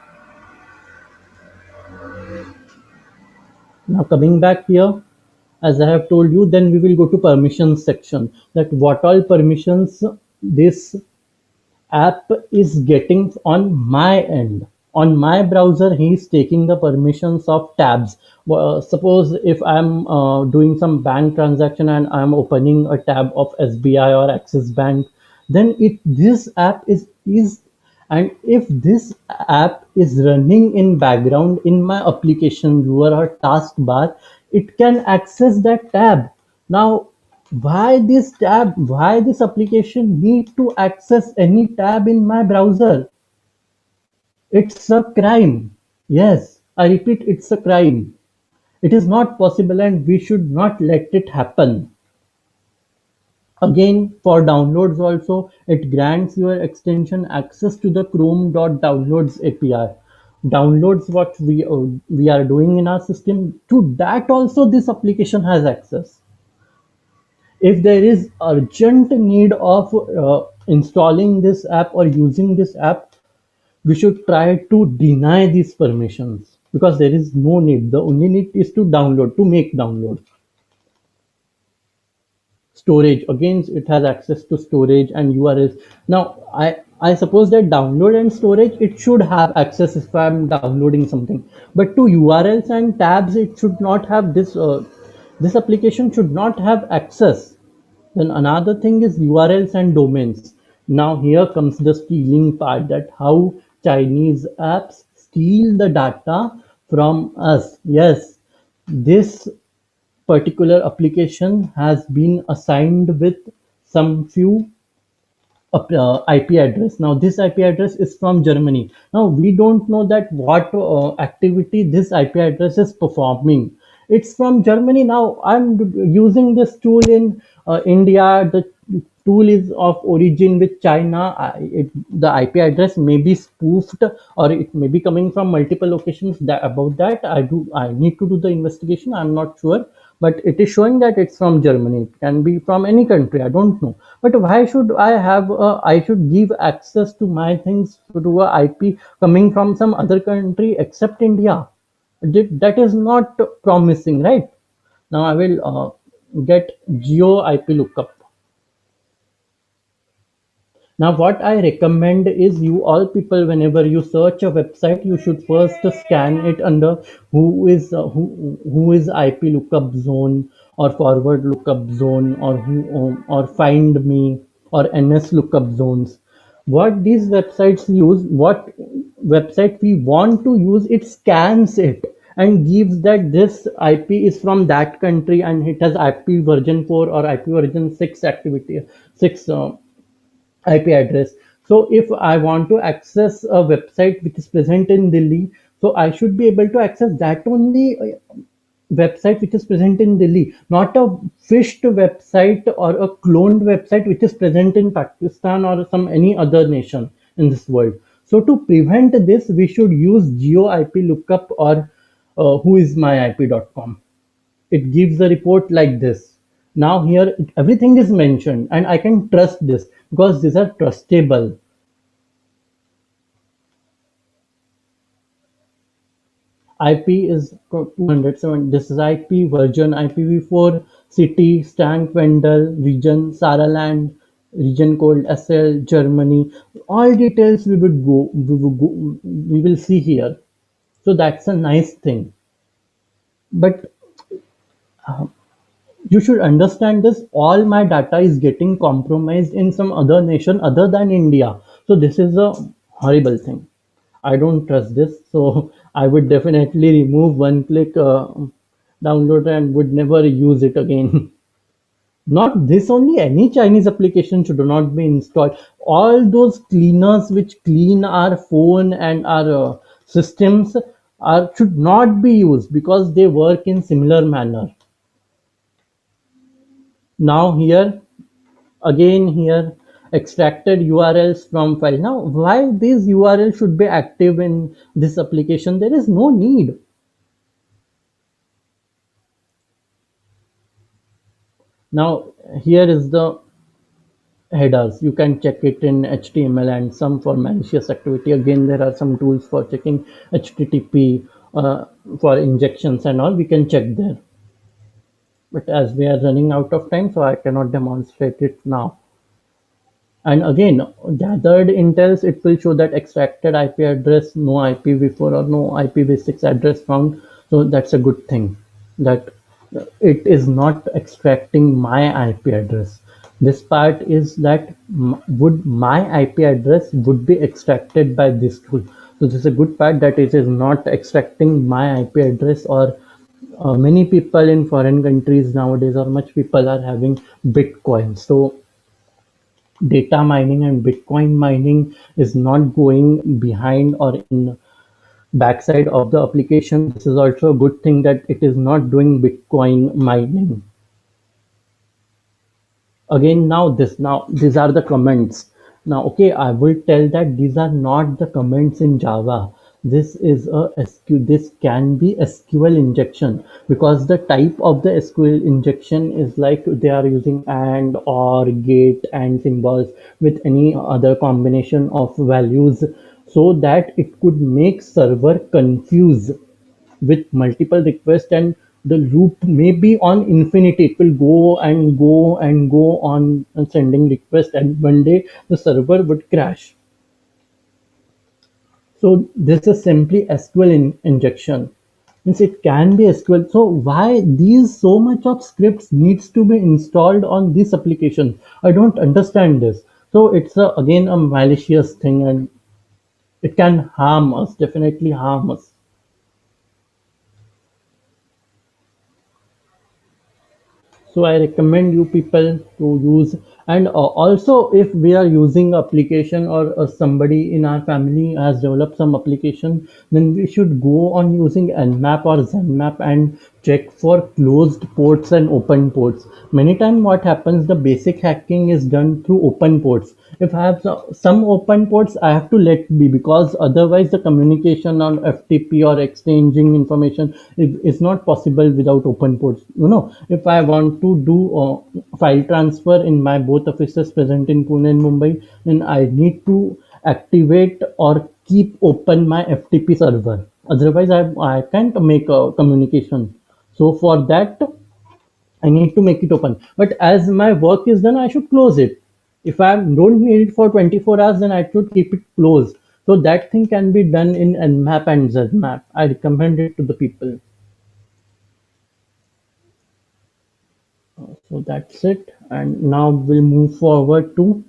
Now coming back here, as I have told you, then we will go to permissions section. That what all permissions this app is getting on my end. On my browser, he is taking the permissions of tabs. Suppose if I'm doing some bank transaction and I'm opening a tab of SBI or Axis Bank, then it this app is and if this app is running in background in my application viewer or taskbar, it can access that tab. Now, why this application need to access any tab in my browser? It's a crime. Yes, I repeat, it's a crime. It is not possible and we should not let it happen. Again, for downloads also, it grants your extension access to the Chrome.downloads API. Downloads what we are doing in our system, to that also this application has access. If there is urgent need of installing this app or using this app, we should try to deny these permissions, because there is no need. The only need is to download, to make download. storage. Again, it has access to storage and URLs. Now I suppose that download and storage, it should have access if I'm downloading something, but to URLs and tabs, it should not have this. This application should not have access. Then another thing is URLs and domains. Now here comes the stealing part, that how Chinese apps steal the data from us. Yes, this particular application has been assigned with some few IP address. Now this IP address is from Germany. Now we don't know that what activity this IP address is performing. It's from Germany. Now I'm using this tool in India. The tool is of origin with China. The IP address may be spoofed, or it may be coming from multiple locations. About that, I need to do the investigation. I'm not sure, but it is showing that it's from Germany. It can be from any country. I don't know. But why should I should give access to my things to a IP coming from some other country except India? That is not promising, right? Now I will get geo IP lookup. Now, what I recommend is, you all people, whenever you search a website, you should first scan it under who is IP lookup zone, or forward lookup zone, or or find me, or NS lookup zones. What these websites use, what website we want to use, it scans it and gives that this IP is from that country, and it has IP version 4 or IP version 6 activity 6 IP address. So if I want to access a website which is present in Delhi, so I should be able to access that only website which is present in Delhi, not a fished website or a cloned website which is present in Pakistan or some any other nation in this world. So to prevent this, we should use geo IP lookup, or whoismyip.com. It gives a report like this. Now here everything is mentioned, and I can trust this because these are trustable. IP is 207. This is IP version IPv4, city, stank vendor, region, Saraland, region code SL, Germany. All details we will see here. So that's a nice thing. But you should understand this, all my data is getting compromised in some other nation other than India. So this is a horrible thing. I don't trust this. So I would definitely remove one click download and would never use it again. Not this only, any Chinese application should not be installed. All those cleaners which clean our phone and our systems are should not be used because they work in similar manner. Now here, again here, extracted URLs from file. Now why these URLs should be active in this application? There is no need. Now here is the headers. You can check it in HTML and some for malicious activity. Again, there are some tools for checking HTTP for injections and all. We can check there. But as we are running out of time, so I cannot demonstrate it now. And again, gathered intels, it will show that extracted IP address, no IPv4 or no IPv6 address found. So that's a good thing, that it is not extracting my IP address. This part is that would my IP address would be extracted by this tool. So this is a good part, that it is not extracting my IP address. Or many people in foreign countries nowadays, or much people are having Bitcoin. So data mining and Bitcoin mining is not going behind or in backside of the application. This is also a good thing, that it is not doing Bitcoin mining. Again, now these are the comments. Now okay, I will tell that these are not the comments in Java. This is a SQ, this can be SQL injection, because the type of the SQL injection is like they are using and, or, get, and symbols with any other combination of values, so that it could make server confused with multiple requests, and the loop may be on infinity. It will go and go and go on sending requests, and one day the server would crash. So this is simply SQL injection. Means it can be SQL. So why these so much of scripts needs to be installed on this application? I don't understand this. So it's again a malicious thing, and it can harm us, definitely harm us. So I recommend you people to use, and also if we are using application, or somebody in our family has developed some application, then we should go on using Nmap or Zenmap and check for closed ports and open ports. Many times what happens, the basic hacking is done through open ports. If I have some open ports, I have to let be, because otherwise the communication on FTP or exchanging information is not possible without open ports. If I want to do file transfer in my both offices present in Pune and Mumbai, then I need to activate or keep open my FTP server. Otherwise, I can't make a communication. So for that, I need to make it open. But as my work is done, I should close it. If I don't need it for 24 hours, then I should keep it closed. So that thing can be done in Nmap and Zmap. I recommend it to the people. So that's it. And now we'll move forward to,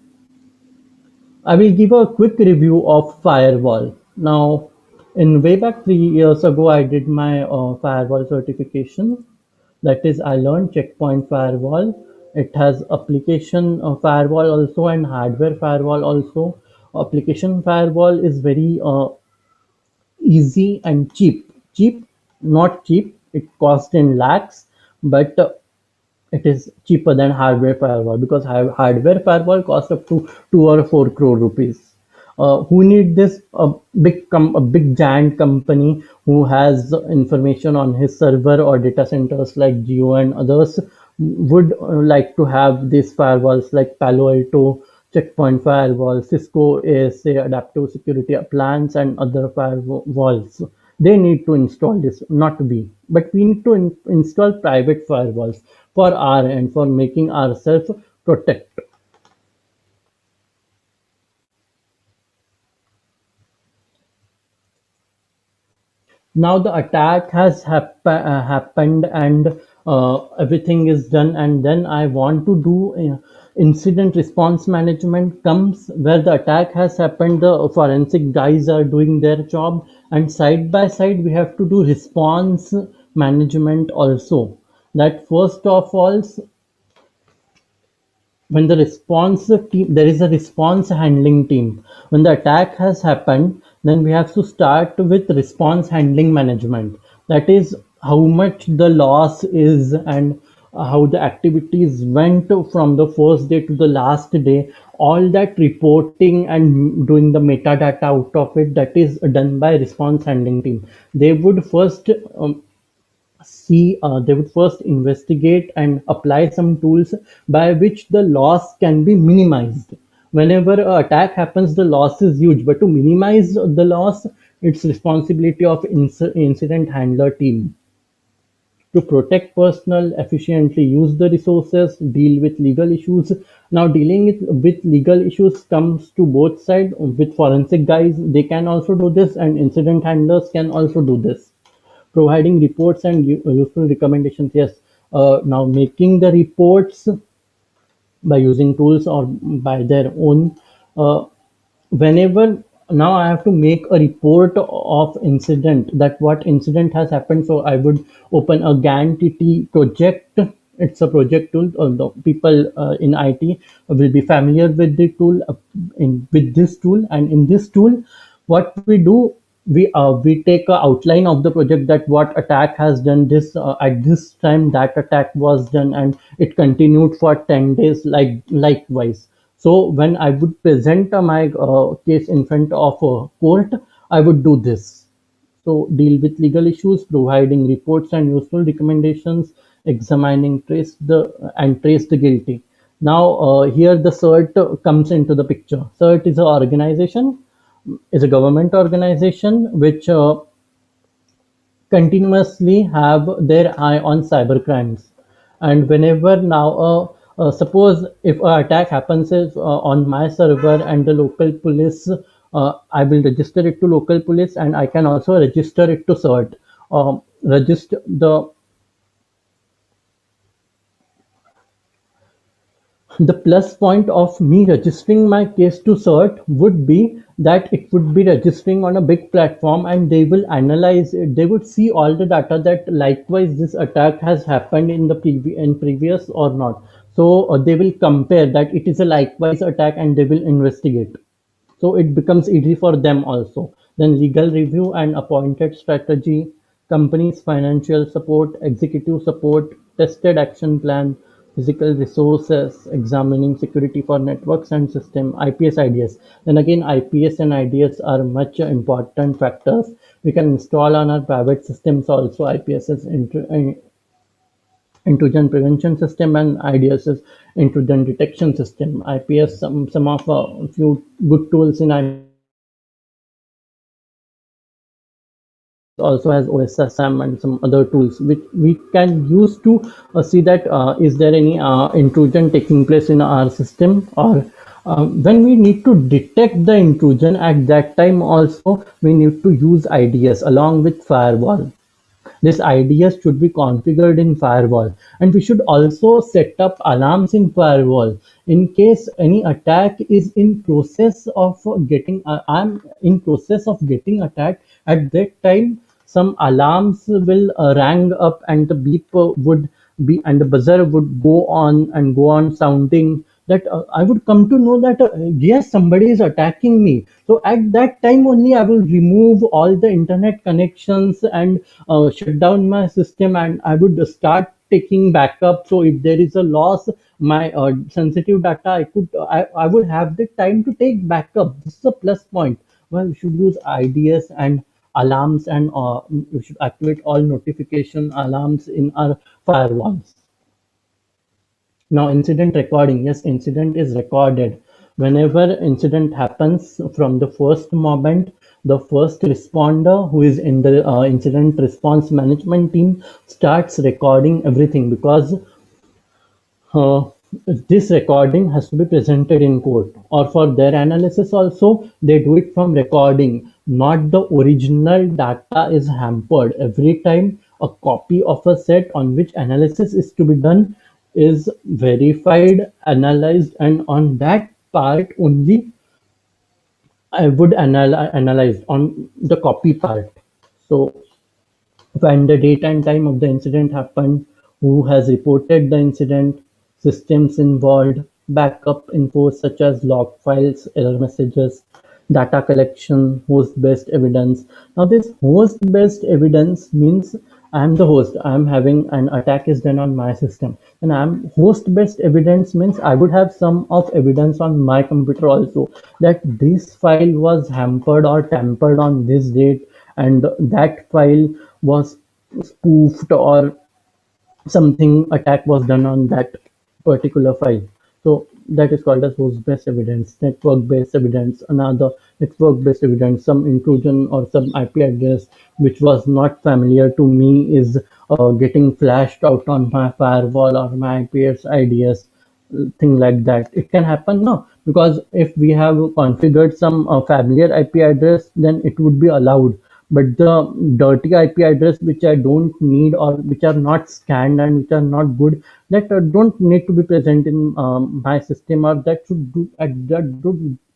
I will give a quick review of firewall. Now, in way back 3 years ago, I did my firewall certification. That is, I learned checkpoint firewall. It has application firewall also and hardware firewall also. Application firewall is very easy and cheap. Cheap, not cheap. It costs in lakhs, but it is cheaper than hardware firewall, because hardware firewall cost up to 2 or 4 crore rupees. Who need this? A big giant company who has information on his server or data centers like Geo and others would like to have these firewalls like Palo Alto, Checkpoint Firewall, Cisco ASA, Adaptive Security Appliance, and other firewalls. They need to install this, not we. But we need to install private firewalls for our end, for making ourselves protect. Now the attack has happened, and everything is done, and then I want to do incident response management comes, where the attack has happened, the forensic guys are doing their job, and side by side we have to do response management also. That first of all, when the response team, there is a response handling team. When the attack has happened, then we have to start with response handling management. That is how much the loss is, and how the activities went from the first day to the last day. All that reporting and doing the metadata out of it, that is done by response handling team. They would first they would first investigate and apply some tools by which the loss can be minimized. Whenever an attack happens, the loss is huge, but to minimize the loss, it's responsibility of incident handler team to protect personnel, efficiently use the resources, deal with legal issues. Now, dealing with legal issues comes to both sides. With forensic guys, they can also do this, and incident handlers can also do this. Providing reports and useful recommendations, yes. Now making the reports by using tools or by their own, uh, whenever, now I have to make a report of incident, that what incident has happened. So I would open a GANTT project. It's a project tool. The people in IT will be familiar with the tool, with this tool. And in this tool, what we do, we take a outline of the project, that what attack has done this at this time, that attack was done, and it continued for 10 days, likewise. So when I would present my case in front of a court, I would do this. So deal with legal issues, providing reports and useful recommendations, examining trace the guilty. Now here the CERT comes into the picture. CERT is an organization, is a government organization which continuously have their eye on cyber crimes. And whenever now, suppose if an attack happens on my server and the local police, I will register it to local police, and I can also register it to CERT. Register the plus point of me registering my case to CERT would be that it would be registering on a big platform, and they will analyze it. They would see all the data that likewise this attack has happened in the previous or not. So they will compare that it is a likewise attack, and they will investigate, so it becomes easy for them also. Then legal review and appointed strategy, companies financial support, executive support, tested action plan, physical resources, examining security for networks and system, IPS IDS. Then again, IPS and IDS are much important factors. We can install on our private systems also. IPS is intrusion prevention system, and IDS is intrusion detection system. IPS, some of a few good tools in IPS also has OSSM and some other tools which we can use to see that is there any intrusion taking place in our system, or when we need to detect the intrusion, at that time also we need to use IDS along with firewall. This IDS should be configured in firewall, and we should also set up alarms in firewall in case any attack is in process of getting. I'm in process of getting attacked. At that time, some alarms will rang up, and the beep would be, and the buzzer would go on and go on sounding. That I would come to know that yes, somebody is attacking me. So at that time only I will remove all the internet connections and shut down my system, and I would start taking backup. So if there is a loss, my sensitive data, I would have the time to take backup. This is a plus point. Well, we should use IDS and alarms, and we should activate all notification alarms in our firewalls. Now, incident recording. Yes, incident is recorded. Whenever incident happens, from the first moment, the first responder who is in the incident response management team starts recording everything, because uh, this recording has to be presented in court, or for their analysis also they do it from recording, not the original data is hampered. Every time a copy of a set on which analysis is to be done is verified, analyzed, and on that part only I would analyze on the copy part. So when the date and time of the incident happened, who has reported the incident, systems involved, backup info such as log files, error messages, data collection, host-based evidence. Now this host-based evidence means I'm the host. I'm having an attack is done on my system. And I'm host-based evidence means I would have some of evidence on my computer also, that this file was hampered or tampered on this date, and that file was spoofed, or something attack was done on that particular file. So that is called as host-based evidence. Network-based evidence, another network-based evidence, some intrusion or some IP address which was not familiar to me is getting flashed out on my firewall or my IPS IDS, thing like that. It can happen now, because if we have configured some familiar IP address, then it would be allowed. But the dirty IP address which I don't need, or which are not scanned and which are not good, that don't need to be present in my system, or that should do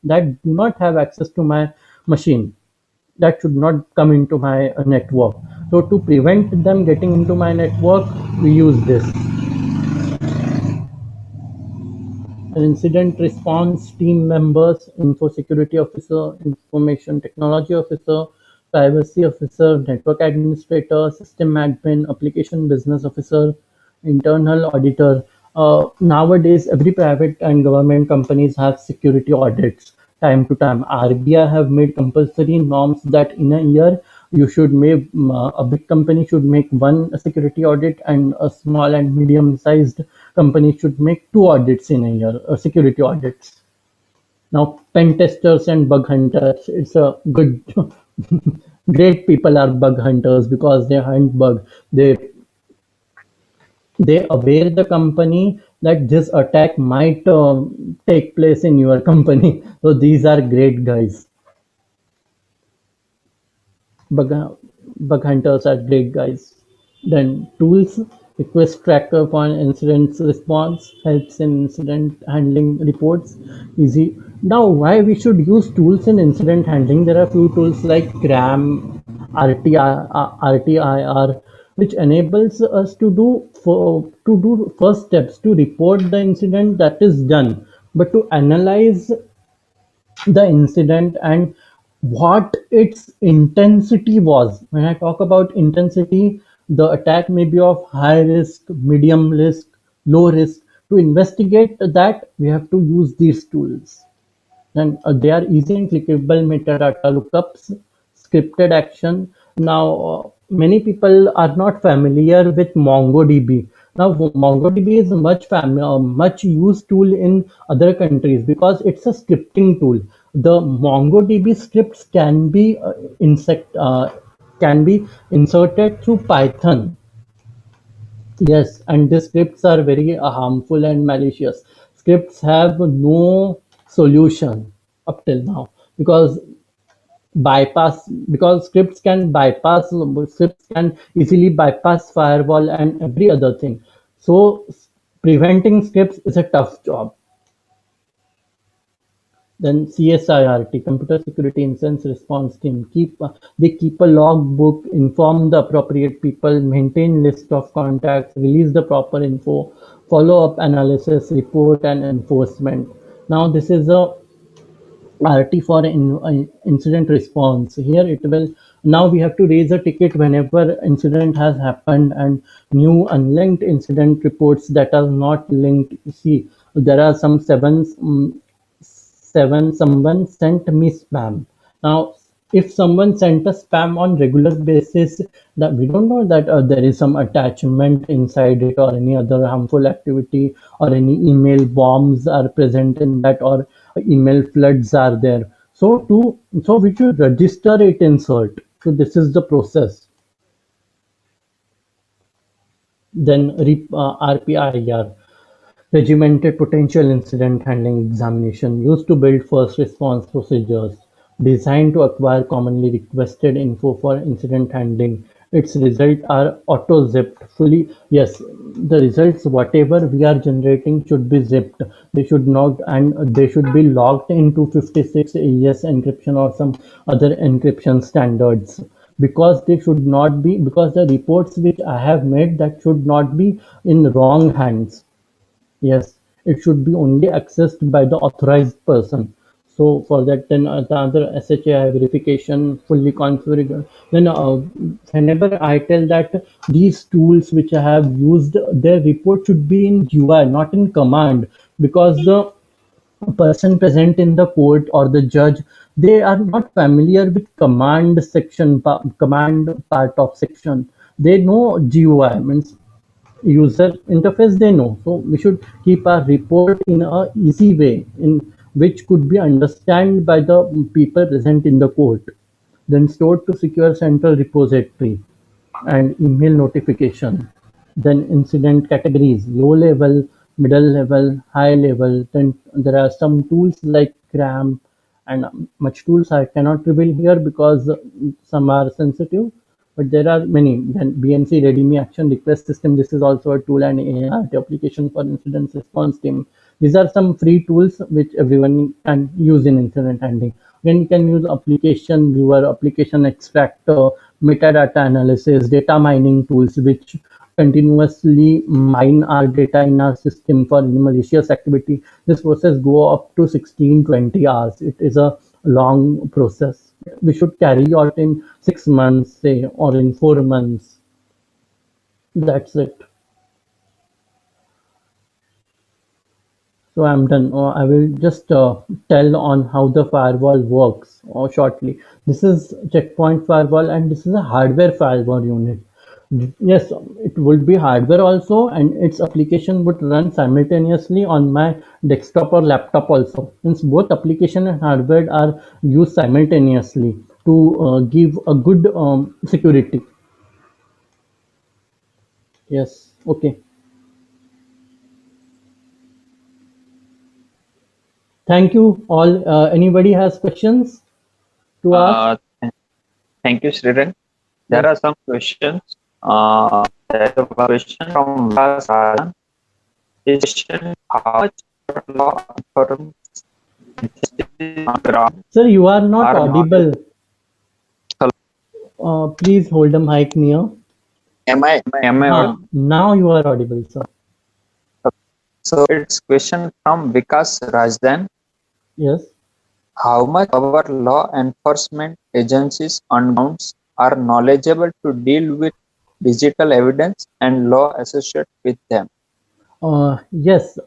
that do not have access to my machine, that should not come into my network. So to prevent them getting into my network, we use this. Incident response team members, info security officer, information technology officer, privacy officer, network administrator, system admin, application business officer, internal auditor. Nowadays, every private and government companies have security audits time to time. RBI have made compulsory norms that in a year you should make, a big company should make one security audit, and a small and medium sized company should make two audits in a year, security audits. Now pen testers and bug hunters, it's a good Great people are bug hunters because they hunt bug. They aware the company that this attack might take place in your company. So these are great guys. Bug, bug hunters are great guys. Then tools, request tracker for incident response, helps in incident handling reports, easy. Now, why we should use tools in incident handling? There are few tools like CRAM, RTIR, which enables us to do first steps to report the incident that is done, but to analyze the incident and what its intensity was. When I talk about intensity, the attack may be of high risk, medium risk, low risk. To investigate that, we have to use these tools. And they are easy and clickable metadata lookups, scripted action. Now, many people are not familiar with MongoDB. Now, MongoDB is a much used tool in other countries because it's a scripting tool. The MongoDB scripts can be inserted through Python. Yes, and the scripts are very harmful and malicious. Scripts have no solution up till now because scripts can easily bypass firewall and every other thing. So preventing scripts is a tough job. Then CSIRT, Computer Security Incident Response Team, they keep a logbook, inform the appropriate people, maintain list of contacts, release the proper info, follow up analysis, report and enforcement. Now this is a RT for incident response. Here it will now we have to raise a ticket whenever incident has happened and new unlinked incident reports that are not linked. See, there are some seven someone sent me spam. Now, if someone sent a spam on regular basis, that we don't know that there is some attachment inside it or any other harmful activity or any email bombs are present in that or email floods are there. So we should register it in CERT. So this is the process. Then RPIR, Regimented Potential Incident Handling Examination, used to build first response procedures, designed to acquire commonly requested info for incident handling. Its results are auto-zipped fully. Yes, the results, whatever we are generating, should be zipped. They should not, and they should be logged into 56 AES encryption or some other encryption standards because they should not be because the reports which I have made that should not be in wrong hands. Yes, it should be only accessed by the authorized person. So for that, then the other SHA verification fully configured. Then whenever I tell that these tools which I have used, their report should be in UI, not in command, because the person present in the court or the judge, they are not familiar with command part of section. They know GUI means user interface they know. So we should keep our report in a easy way in which could be understand by the people present in the court. Then stored to secure central repository and email notification. Then incident categories, low level, middle level, high level. Then there are some tools like CRAM and much tools I cannot reveal here because some are sensitive, but there are many. Then BMC Ready Action Request System. This is also a tool and ART application for incident response team. These are some free tools which everyone can use in incident handling. Then you can use application viewer, application extractor, metadata analysis, data mining tools, which continuously mine our data in our system for any malicious activity. This process go up to 16-20 hours. It is a long process. We should carry out in 6 months, say, or in 4 months. That's it. So I'm done. I will just tell on how the firewall works shortly. This is checkpoint firewall and this is a hardware firewall unit. Yes, it would be hardware also and its application would run simultaneously on my desktop or laptop also. Since both application and hardware are used simultaneously. to give a good security. Yes. Okay. Thank you all. Anybody has questions to ask? Uh, Thank you, Srirang. There Yes. are some questions. There is one question from Vikas Rajan. His question: how much law firms on ground Sir, you are not are knowledge? audible. Please hold the mic near. Am I Now you are audible, sir. so it's question from Vikas Rajdan. Yes. How much our law enforcement agencies on grounds are knowledgeable to deal with digital evidence and law associated with them? Yes,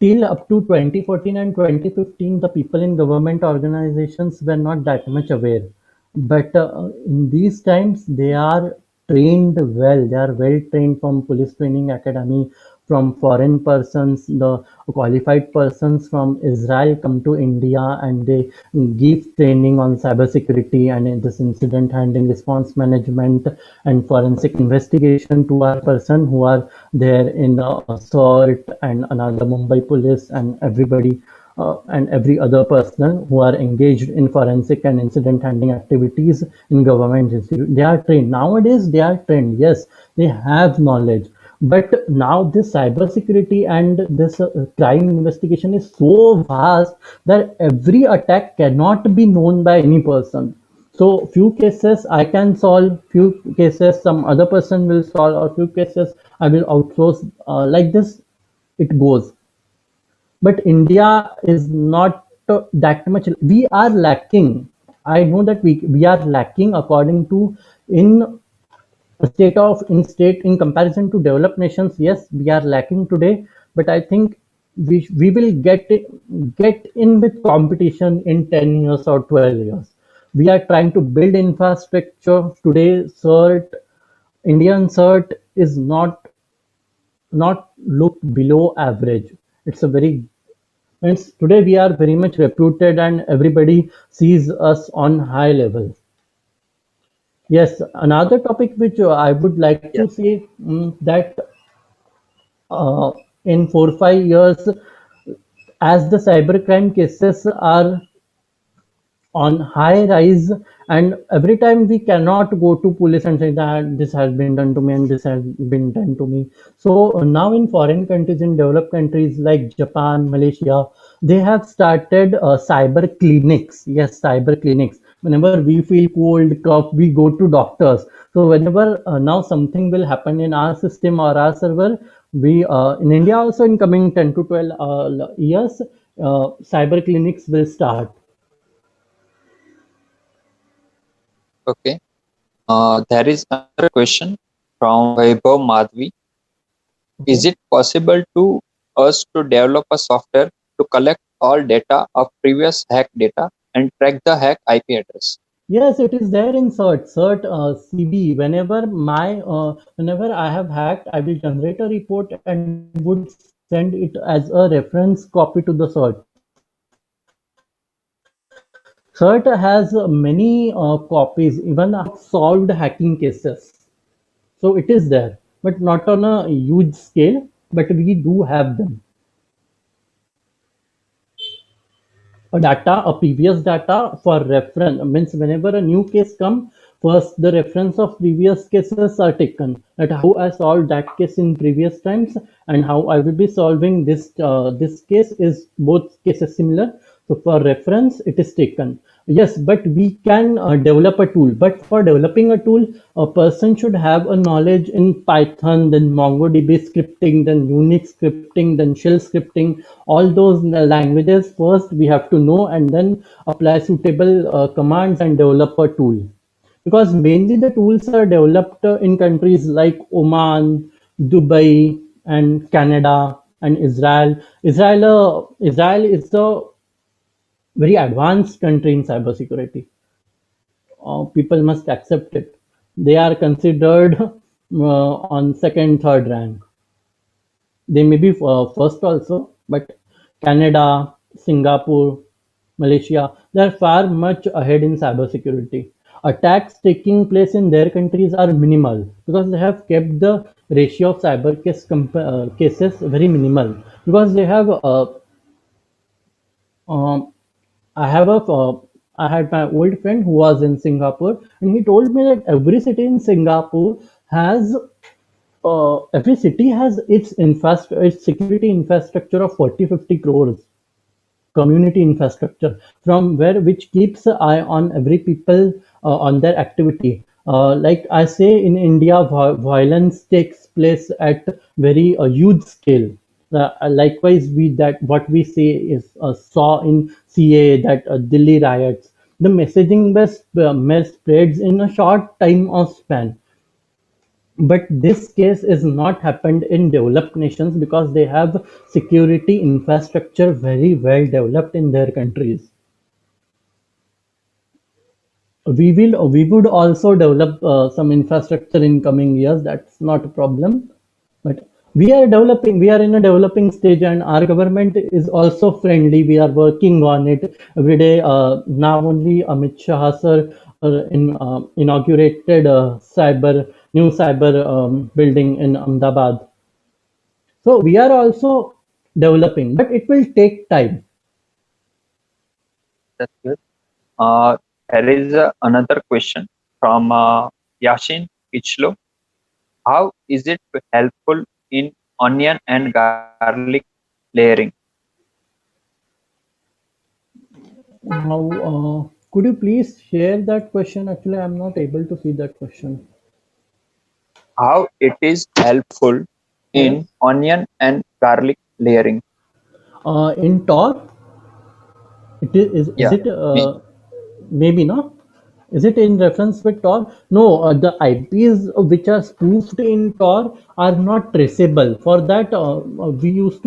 till up to 2014 and 2015, the people in government organizations were not that much aware. But in these times, they are trained well. They are well trained from police training academy, from foreign persons, the qualified persons from Israel come to India and they give training on cybersecurity and in this incident handling, response management, and forensic investigation to our person who are there in SORT and another Mumbai police and everybody and every other person who are engaged in forensic and incident handling activities in government institute. They are trained. Nowadays, they are trained. Yes, they have knowledge. But now this cybersecurity and this crime investigation is so vast that every attack cannot be known by any person. So few cases I can solve, few cases some other person will solve, or few cases I will outsource. Like this, it goes. But India is not that much. We are lacking. I know that we are lacking according to in state of in comparison to developed nations. Yes, we are lacking today, but I think we will get in with competition in 10 years or 12 years. We are trying to build infrastructure today. CERT, Indian CERT is not looked below average. It's a very means today we are very much reputed and everybody sees us on high level. Yes, another topic which I would like to Yes. say that uh, in 4 5 years, as the cybercrime cases are on high rise, and every time we cannot go to police and say that this has been done to me and this has been done to me. So now in foreign countries, in developed countries like Japan, Malaysia, they have started cyber clinics. Yes, cyber clinics. Whenever we feel cold cough, we go to doctors. So whenever now something will happen in our system or our server, we in India also in coming 10 to 12 years, cyber clinics will start. Okay. There is another question from Vaibhav Madhvi. Okay. Is it possible to us to develop a software to collect all data of previous hack data and track the hack IP address? Yes, it is there in cert CB. Whenever I have hacked, I will generate a report and would send it as a reference copy to the cert. Cert has many copies. Even I have solved hacking cases. So it is there, but not on a huge scale. But we do have them. A previous data for reference means whenever a new case come, first the reference of previous cases are taken, that how I solved that case in previous times and how I will be solving this case. Is both cases similar? So for reference it is taken. Yes, but we can develop a tool, but for developing a tool a person should have a knowledge in Python, then MongoDB scripting, then Unix scripting, then shell scripting. All those languages first we have to know, and then apply suitable commands and develop a tool. Because mainly the tools are developed in countries like Oman, Dubai, and Canada and Israel. Israel is a very advanced country in cybersecurity. People must accept it. They are considered on second, third rank. They may be first also, but Canada, Singapore, Malaysia, they are far much ahead in cybersecurity. attacks taking place in their countries are minimal because they have kept the ratio of cases very minimal because they have um, I have a I had my old friend who was in Singapore, and he told me that every city in Singapore has every city has its security infrastructure of 40-50 crores community infrastructure from where which keeps an eye on every people on their activity. Like I say, in India, violence takes place at very huge scale. Likewise, we that what we say is saw in CA that Delhi riots. The messaging spreads in a short time of span, but this case is not happened in developed nations because they have security infrastructure very well developed in their countries. We would also develop some infrastructure in coming years. That's not a problem. But we are developing. We are in a developing stage, and our government is also friendly. We are working on it every day. Now only Amit Shah sir inaugurated new cyber building in Ahmedabad. So we are also developing, but it will take time. That's good. Uh, there is another question from Yashin Pichlo. How is it helpful in onion and garlic layering? Now, could you please share that question? Actually, I'm not able to see that question. How it is helpful in Yes. onion and garlic layering? In Tor, is Yeah. it We, maybe no? Is it in reference with Tor? No, the IPs which are spoofed in Tor are not traceable. For that, we used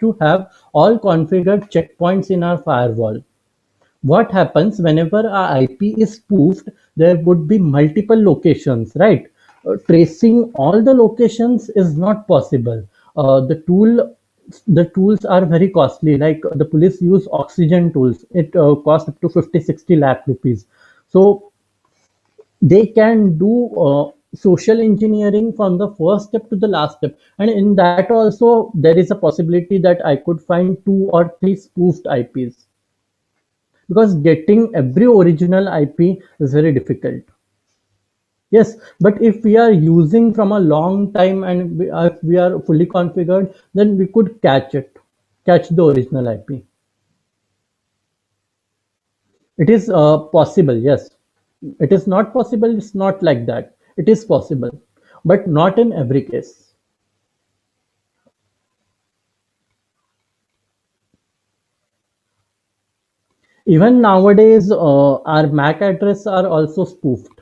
to have all configured checkpoints in our firewall. What happens whenever a IP is spoofed, there would be multiple locations, right? Tracing all the locations is not possible. The tools are very costly, like the police use oxygen tools. It costs up to 50-60 lakh rupees. So they can do social engineering from the first step to the last step, and in that also there is a possibility that I could find 2 or 3 spoofed IPs because getting every original IP is very difficult. Yes, but if we are using from a long time and if we are fully configured, then we could catch the original IP. It is possible, yes. It is not possible, it's not like that. It is possible, but not in every case. Even nowadays, our MAC address are also spoofed.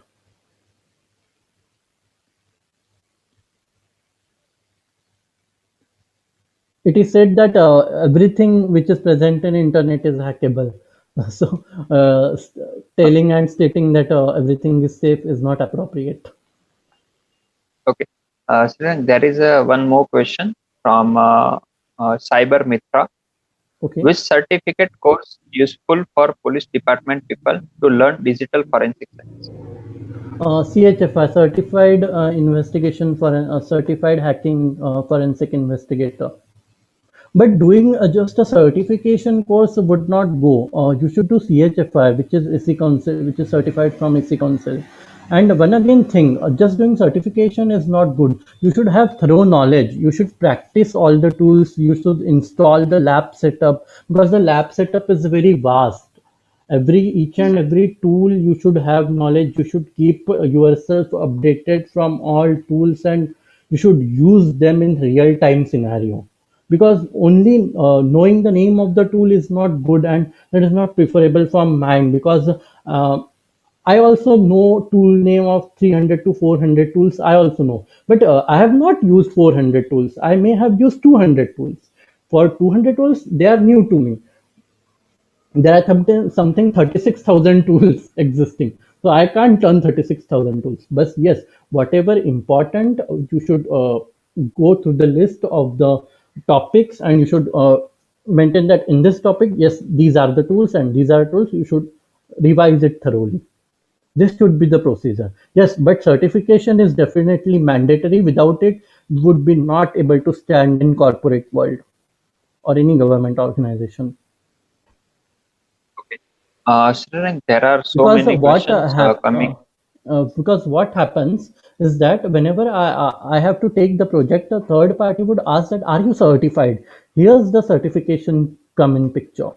It is said that everything which is present in internet is hackable. So, telling and stating that everything is safe is not appropriate. okay. Sriran, there is one more question from Cyber Mitra. Okay. Which certificate course useful for police department people to learn digital forensic science? CHFI, Certified Investigation for Certified Hacking Forensic Investigator. But doing just a certification course would not go. You should do CHFI, which is EC Council, which is certified from EC Council. And one again thing, just doing certification is not good. You should have thorough knowledge. You should practice all the tools. You should install the lab setup because the lab setup is very vast. Each and every tool you should have knowledge. You should keep yourself updated from all tools, and you should use them in real time scenario, because only knowing the name of the tool is not good, and that is not preferable from mine, because I also know tool name of 300 to 400 tools. I also know, but I have not used 400 tools. I may have used 200 tools. For 200 tools, they are new to me. There are something 36,000 tools existing, so I can't learn 36,000 tools. But yes, whatever important, you should go through the list of the topics, and you should maintain that in this topic, yes, these are the tools and these are tools you should revise it thoroughly. This should be the procedure. Yes, but certification is definitely mandatory. Without it, you would be not able to stand in corporate world or any government organization. Okay. Shrirang, there are so Because many questions coming. because what happens is that whenever I have to take the project, a third party would ask that, are you certified? Here's the certification come in picture.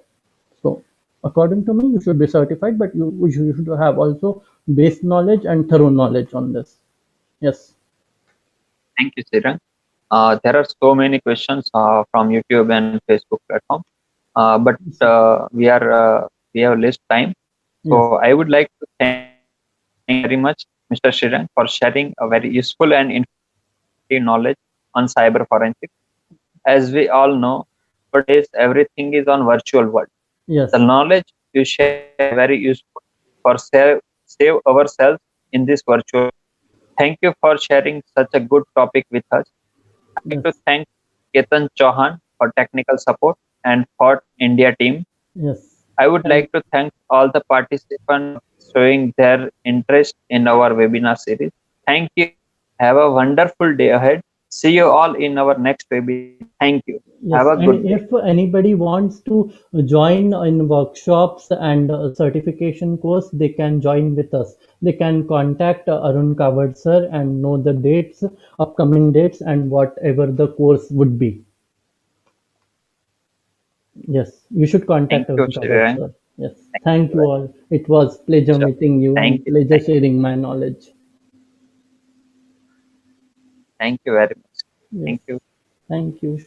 So according to me, you should be certified, but you should have also base knowledge and thorough knowledge on this. Yes. Thank you, Shrirang. There are so many questions from YouTube and Facebook platform, but we have less time. Yes. So I would like to thank very much, Mr. Shrirang, for sharing a very useful and informative knowledge on cyber forensics. As we all know, nowadays everything is on virtual world. The Yes. knowledge you share is very useful for save ourselves in this virtual. Thank you for sharing such a good topic with us. I'd like to Yes. thank Ketan Chauhan for technical support and for India team. Yes. I would Thank like to thank all the participants showing their interest in our webinar series. Thank you. Have a wonderful day ahead. See you all in our next webinar. Thank you. Have Yes, a and good day. if anybody wants to join in workshops and certification course, they can join with us. They can contact Arun Kawad sir and know the dates, upcoming dates, and whatever the course would be. Yes, you should Thank contact you, Arun Kawad Shrirang. sir. Yes, Thank thank you you very all. It was pleasure much. meeting you Thank and you. pleasure sharing my knowledge. Thank you very much. Yes, Thank you. thank you.